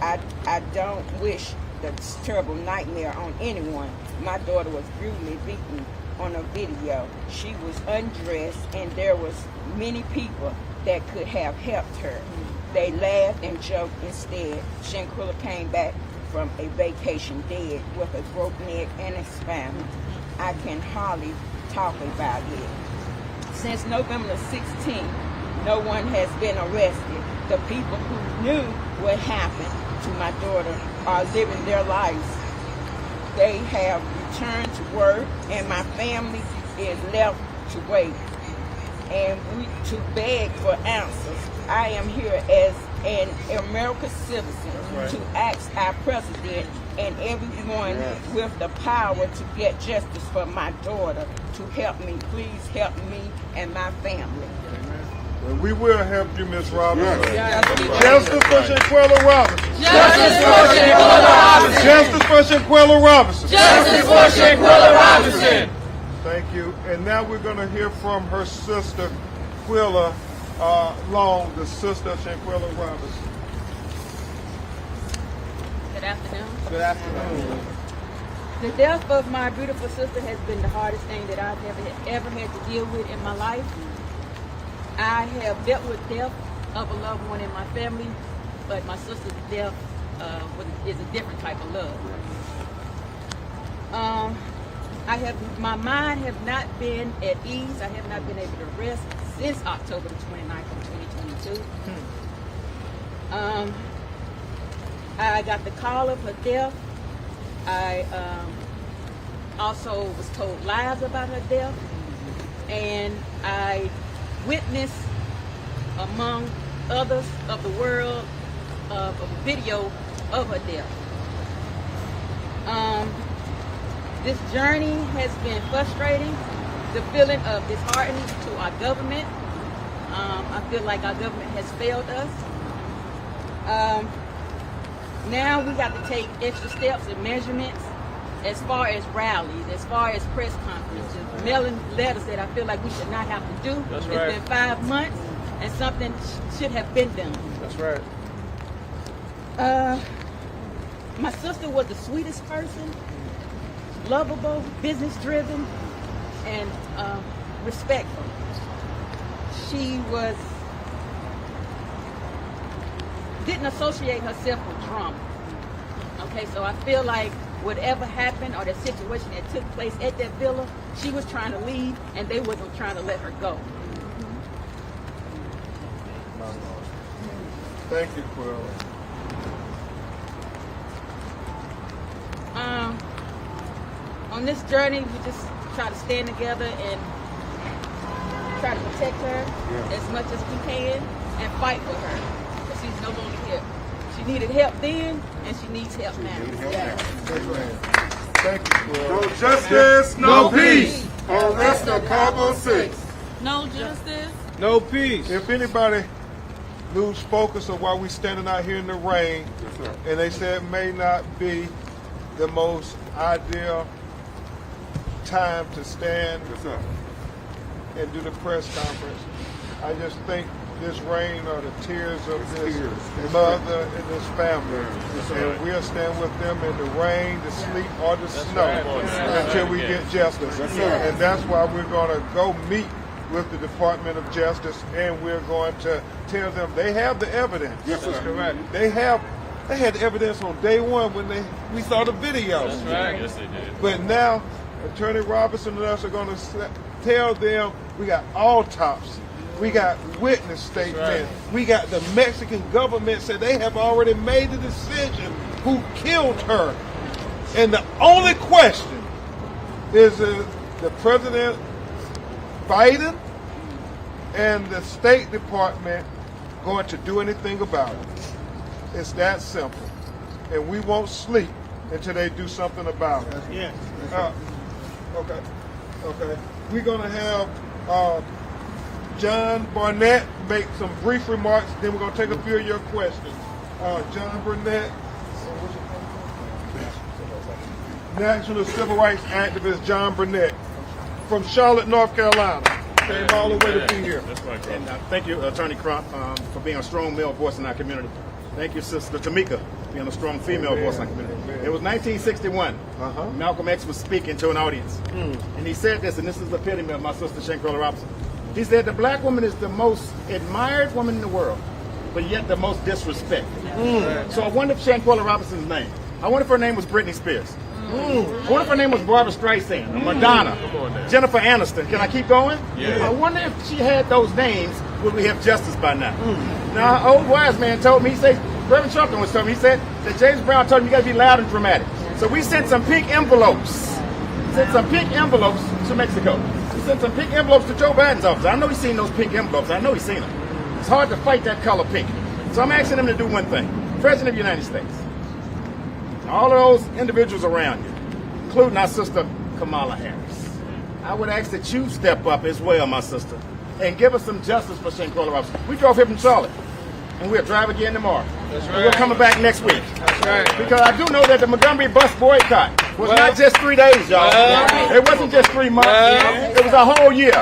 I don't wish this terrible nightmare on anyone. My daughter was brutally beaten on a video. She was undressed, and there was many people that could have helped her. They laughed and joked instead. Shanquella came back from a vacation dead with a broken neck and a spine. I can hardly talk about it. Since November 16th, no one has been arrested. The people who knew what happened to my daughter are living their lives. They have returned to work, and my family is left to wait and to beg for answers. I am here as an American citizen to ask our president and everyone with the power to get justice for my daughter to help me. Please help me and my family. Well, we will help you, Miss Robinson. Yes. Justice for Shanquella Robinson. Justice for Shanquella Robinson. Justice for Shanquella Robinson. Justice for Shanquella Robinson. Thank you. And now we're going to hear from her sister, Quilla Long, the sister of Shanquella Robinson. Good afternoon. Good afternoon. The death of my beautiful sister has been the hardest thing that I've ever had to deal with in my life. I have dealt with death of a loved one in my family, but my sister's death is a different type of love. My mind have not been at ease. I have not been able to rest since October the 29th of 2022. I got the call of her death. I also was told lies about her death, and I witnessed, among others of the world, of a video of her death. This journey has been frustrating. The feeling of disheartening to our government. I feel like our government has failed us. Now we got to take extra steps and measurements as far as rallies, as far as press conferences, mailing letters that I feel like we should not have to do. That's It's right. been 5 months and something should have been done. That's right. My sister was the sweetest person, lovable, business driven, and respectful. She didn't associate herself with drama. Okay, so I feel like whatever happened or the situation that took place at that villa, she was trying to leave and they wasn't trying to let her go. Thank you, Quilla. On this journey, we just try to stand together and try to protect her as much as we can and fight for her, because she's no longer here. She needed help then, and she needs help now. Thank you, Quilla. No justice, no peace. Arrest the Cabo 6. No justice. No peace. If anybody lose focus of why we standing out here in the rain, and they said it may not be the most ideal time to stand and do the press conference, I just think this rain are the tears of this mother and this family. And we'll stand with them in the rain, the sleet, or the snow until we get justice. And that's why we're going to go meet with the Department of Justice, and we're going to tell them they have the evidence. Yes, that's correct. They had the evidence on day one when we saw the videos. That's right. Yes, they did. But now, Attorney Robinson and us are going to tell them we got autopsy, we got witness statements, we got the Mexican government said they have already made the decision who killed her. And the only question is the President Biden and the State Department going to do anything about it. It's that simple. And we won't sleep until they do something about it. Yes. Okay. We're going to have John Barnett make some brief remarks, then we're going to take a few of your questions. John Barnett, National Civil Rights Activist John Barnett from Charlotte, North Carolina. Came all the way to be here. That's right, And thank you, Attorney Crump, for being a strong male voice in our community. Thank you, Sister Tamika, being a strong female voice in our community. It was 1961. Malcolm X was speaking to an audience. And he said this, and this is the epitome of my sister Shanquella Robinson. He said, the black woman is the most admired woman in the world, but yet the most disrespected. So I wonder if Shanquella Robinson's name. I wonder if her name was Britney Spears. I wonder if her name was Barbara Streisand, Madonna, Jennifer Aniston. Can I keep going? Yeah. I wonder if she had those names, would we have justice by now? Now, an old wise man told me, he said, Reverend Trumpton was telling me, he said that James Brown told him you got to be loud and dramatic. So we sent some pink envelopes. To Mexico. We sent some pink envelopes to Joe Biden's office. I know he's seen those pink envelopes. I know he's seen them. It's hard to fight that color pink. So I'm asking him to do one thing. President of the United States, all of those individuals around you, including our sister Kamala Harris, I would ask that you step up as well, my sister, and give us some justice for Shanquella Robinson. We drove here from Charlotte, and we'll drive again tomorrow. That's right. And we're coming back next week. That's right. Because I do know that the Montgomery bus boycott was not just 3 days, y'all. It wasn't just 3 months. It was a whole year.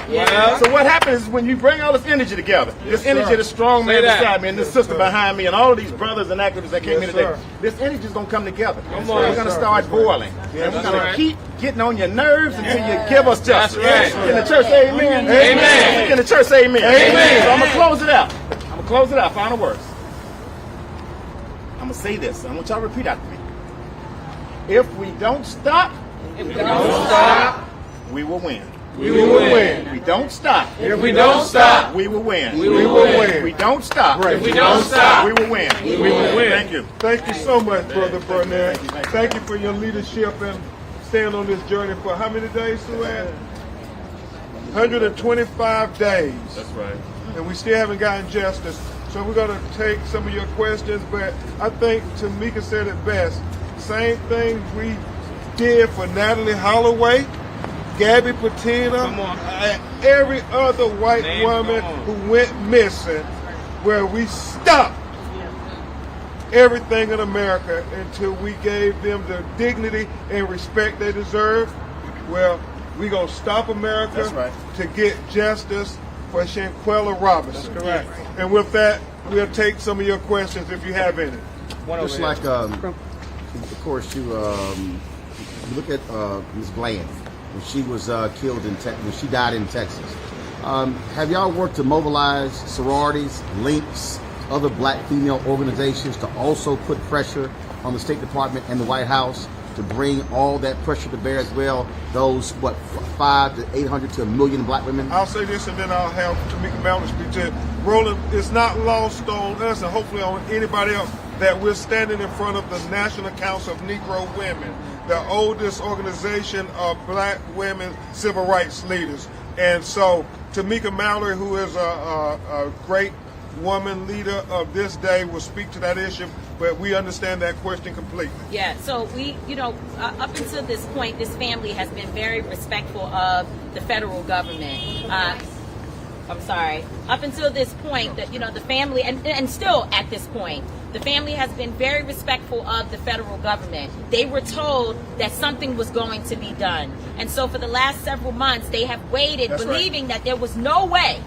So what happens is when you bring all this energy together, this energy, the strong man beside me, and this sister behind me, and all of these brothers and activists that came here today, this energy is going to come together. We're going to start boiling. And we're going to keep getting on your nerves until you give us justice. Can the church say amen? Amen. Can the church say amen? Amen. So I'm going to close it out. Final words. I'm going to say this. I want y'all to repeat after me. If we don't stop, we will win. We will win. If we don't stop, If we don't stop, we will win. we will win. If we don't stop, If we don't stop, we will win. we will win. Thank you. Thank you so much, Brother Burnett. Thank you for your leadership and staying on this journey for how many days, Suann? 125 days. That's right. And we still haven't gotten justice. So we're going to take some of your questions, but I think Tamika said it best. Same thing we did for Natalie Holloway, Gabby Patina, and every other white woman who went missing, where we stopped everything in America until we gave them the dignity and respect they deserve. Well, we're going to stop America to get justice for Shanquella Robinson. That's correct. And with that, we'll take some of your questions if you have any. Just like, of course, you look at Ms. Bland when she was killed in when she died in Texas. Have y'all worked to mobilize sororities, links, other black female organizations to also put pressure on the State Department and the White House to bring all that pressure to bear as well? Those, 500 to 800 to 1 million black women? I'll say this and then I'll have Tamika Malin speak to it. Roland, it's not lost on us and hopefully on anybody else that we're standing in front of the National Council of Negro Women, the oldest organization of black women civil rights leaders. And so Tamika Mallory, who is a great woman leader of this day, will speak to that issue, but we understand that question completely. Yeah, so we, up until this point, this family has been very respectful of the federal government. Up until this point, the family, and still at this point, the family has been very respectful of the federal government. They were told that something was going to be done. And so for the last several months, they have waited, believing that there was no way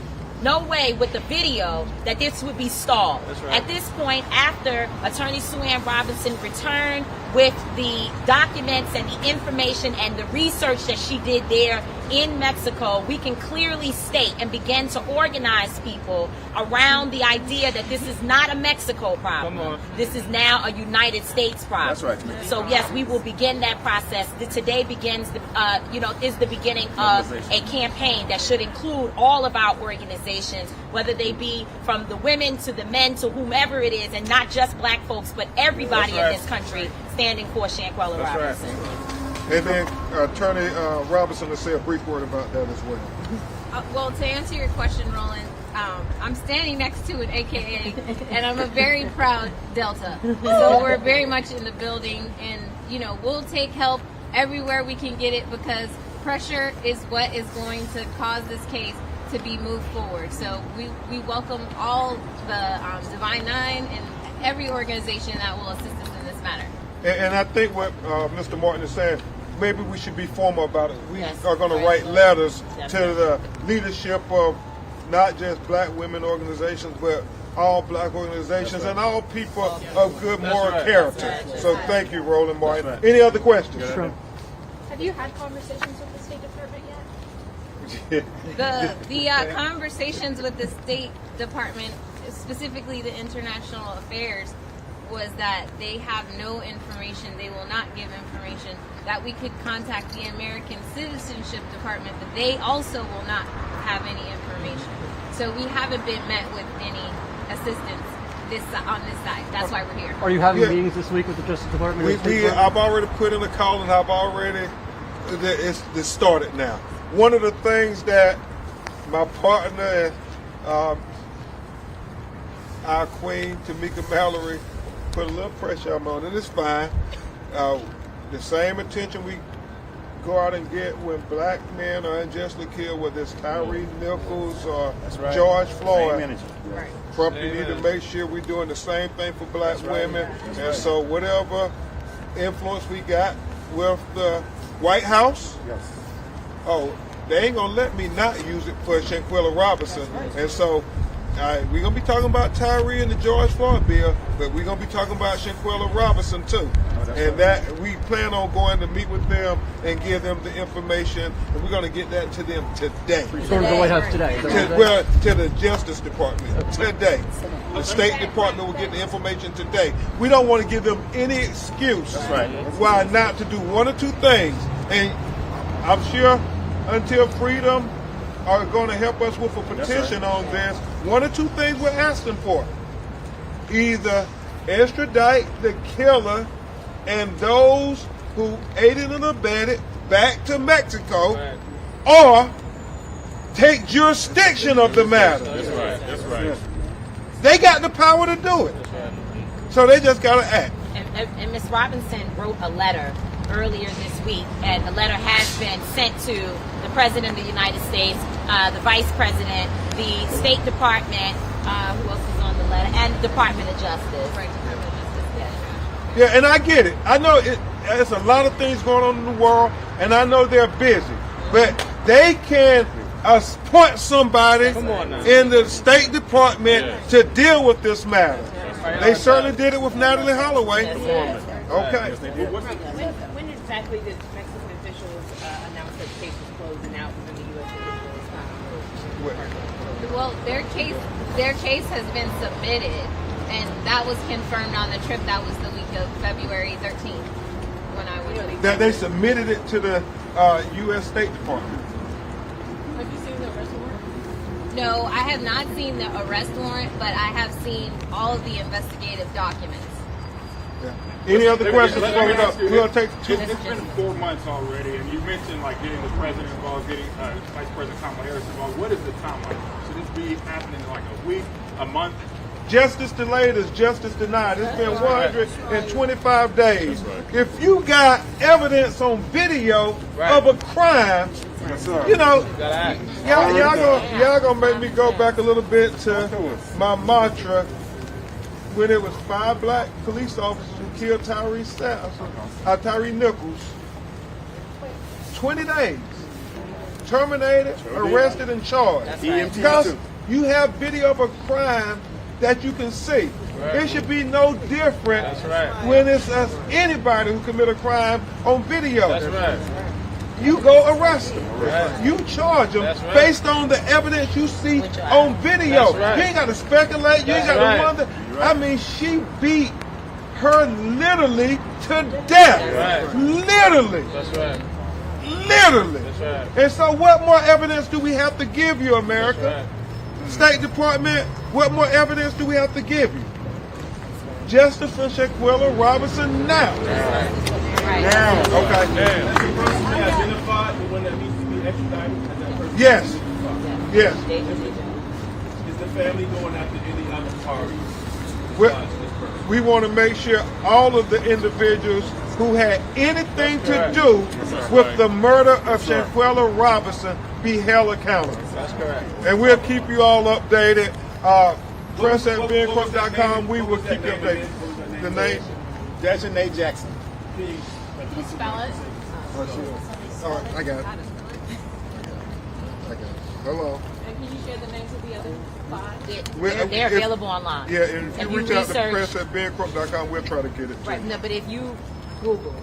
no way with the video that this would be stalled. That's right. At this point, after Attorney Sue Ann Robinson returned with the documents and the information and the research that she did there in Mexico, we can clearly state and begin to organize people around the idea that this is not a Mexico problem. This is now a United States problem. That's right. So yes, we will begin that process. Today begins, is the beginning of a campaign that should include all of our organizations, whether they be from the women to the men to whomever it is, and not just black folks, but everybody in this country standing for Shanquella Robinson. And then Attorney Robinson will say a brief word about that as well. Well, to answer your question, Roland, I'm standing next to an AKA, and I'm a very proud Delta. So we're very much in the building, and we'll take help everywhere we can get it, because pressure is what is going to cause this case to be moved forward. So we welcome all the Divine Nine and every organization that will assist us in this matter. And I think what Mr. Martin is saying, maybe we should be formal about it. We are going to write letters to the leadership of not just black women organizations, but all black organizations and all people of good moral character. So thank you, Roland Martin. Any other questions? Have you had conversations with the State Department yet? The conversations with the State Department, specifically the International Affairs, was that they have no information. They will not give information. That we could contact the American Citizenship Department, but they also will not have any information. So we haven't been met with any assistance on this side. That's why we're here. Are you having meetings this week with the Justice Department? I've already put in a call, and I've already it's started now. One of the things that my partner and our queen Tamika Mallory put a little pressure on, and it's fine. The same attention we go out and get when black men are unjustly killed, whether it's Tyree Nichols or George Floyd. Probably need to make sure we're doing the same thing for black women. And so whatever influence we got with the White House, they ain't gonna let me not use it for Shanquella Robinson. And so we're going to be talking about Tyree and the George Floyd bill, but we're going to be talking about Shanquella Robinson too. And that we plan on going to meet with them and give them the information, and we're going to get that to them today. You're going to the White House today? To the Justice Department today. The State Department will get the information today. We don't want to give them any excuse why not to do one or two things. And I'm sure Until Freedom are going to help us with a petition on this. One or two things we're asking for. Either extradite the killer and those who aided and abetted back to Mexico, or take jurisdiction of the matter. That's right. They got the power to do it. So they just got to act. And Ms. Robinson wrote a letter earlier this week, and the letter has been sent to the President of the United States, the Vice President, the State Department, who else is on the letter, and Department of Justice. Yeah, and I get it. I know there's a lot of things going on in the world, and I know they're busy. But they can appoint somebody in the State Department to deal with this matter. They certainly did it with Natalie Holloway. Okay. When exactly did Mexican officials announce that the case was closed and out within the U.S. officials? Well, their case has been submitted, and that was confirmed on the trip. That was the week of February 13th when I went. That they submitted it to the U.S. State Department. Have you seen the arrest warrant? No, I have not seen the arrest warrant, but I have seen all of the investigative documents. Any other questions? We'll take two. It's been 4 months already, and you mentioned like getting the president involved, getting Vice President Kamala Harris involved. What is the timeline? Should this be happening in like a week, a month? Justice delayed is justice denied. It's been 125 days. If you got evidence on video of a crime, you know, y'all gonna make me go back a little bit to my mantra when it was 5 black police officers who killed Tyree Nichols. 20 days. Terminated, arrested, and charged. You have video of a crime that you can see. Right. It should be no different That's right. when it's anybody who commit a crime on video. That's right. You go arrest them. Right. You charge them That's right. based on the evidence you see on video. That's right. You ain't got to speculate. You ain't That's got right. to wonder. I mean, she beat her literally to death. Right. Literally. That's right. Literally. That's right. And so what more evidence do we have to give you, America? That's right. State Department, what more evidence do we have to give you? Justice for Shaquilla Robinson now. Now. Okay. Identified the one that needs to be extradited? Yes. Yes. Is the family going after any other parties? We want to make sure all of the individuals who had anything to do with the murder of Shaquilla Robinson be held accountable. That's correct. And we'll keep you all updated. Press@bencorp.com. We will keep you updated. The name? Desiree Jackson. Can you spell it? All right, I got it. Hello. And can you share the names of the other 5? They're available online. Yeah, and if you reach out to research- press@bencorp.com, we'll try to get it to Right, you. no, but if you Google,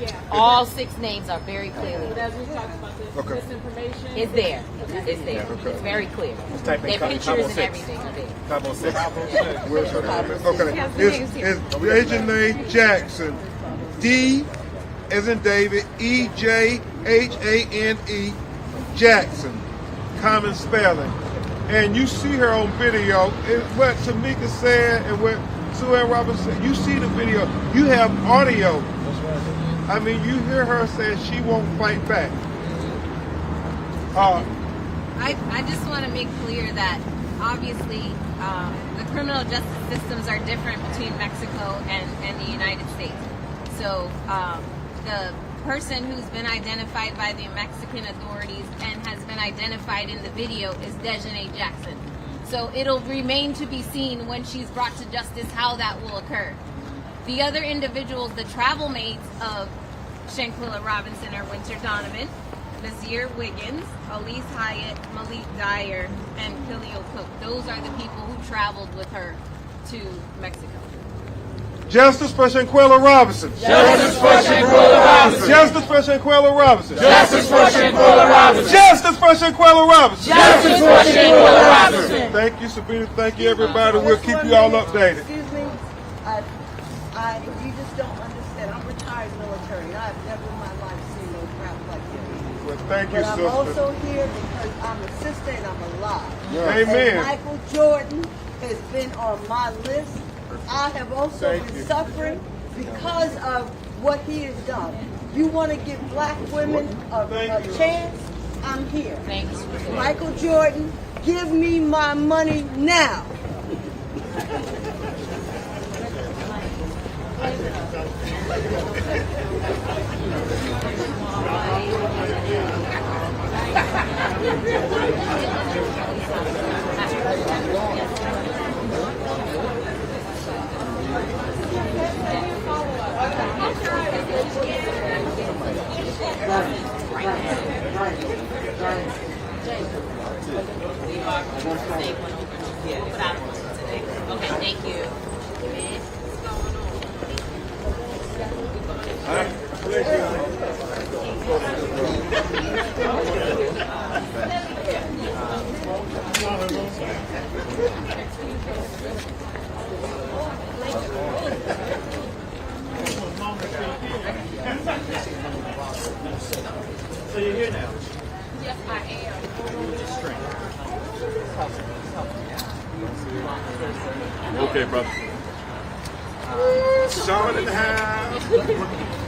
Yeah. all 6 names are very clearly. But as we talk about this Okay. misinformation, It's there. It's there. Okay. It's very clear. type in Their Cabo pictures and 6. everything are there. Cabo 6. Where's her name? Okay, it's Desiree Jackson. D as in David, EJHANE Jackson. Common spelling. And you see her on video. And what Tamika said and what Sue Ann Robinson said, you see the video. You have audio. I mean, you hear her say she won't fight back. I just want to make clear that obviously the criminal justice systems are different between Mexico and the United States. So the person who's been identified by the Mexican authorities and has been identified in the video is Desiree Jackson. So it'll remain to be seen when she's brought to justice how that will occur. The other individuals, the travel mates of Shanquilla Robinson, are Winter Donovan, Nazir Wiggins, Elise Hyatt, Malik Dyer, and Khalil Cook. Those are the people who traveled with her to Mexico. Justice for Shanquilla Robinson. Justice for Shanquilla Robinson. Justice for Shanquilla Robinson. Justice for Shanquilla Robinson. Justice for Shanquilla Robinson. Justice for Shanquilla Robinson. Thank you, Sabina. Thank you, everybody. We'll keep you all updated. Excuse me. You just don't understand. I'm retired military. I've never in my life seen no crap like this. Well, thank you, But I'm sister. also here because I'm a sister and I'm alive. Yeah. Amen. And Michael Jordan has been on my list. I have also been suffering because of what he has done. You want to give black women a chance? I'm here. Thank you. Michael Jordan, give me my money now. Okay, thank you. So you're here now? Yes, I am. Okay, brother. Sean in the house.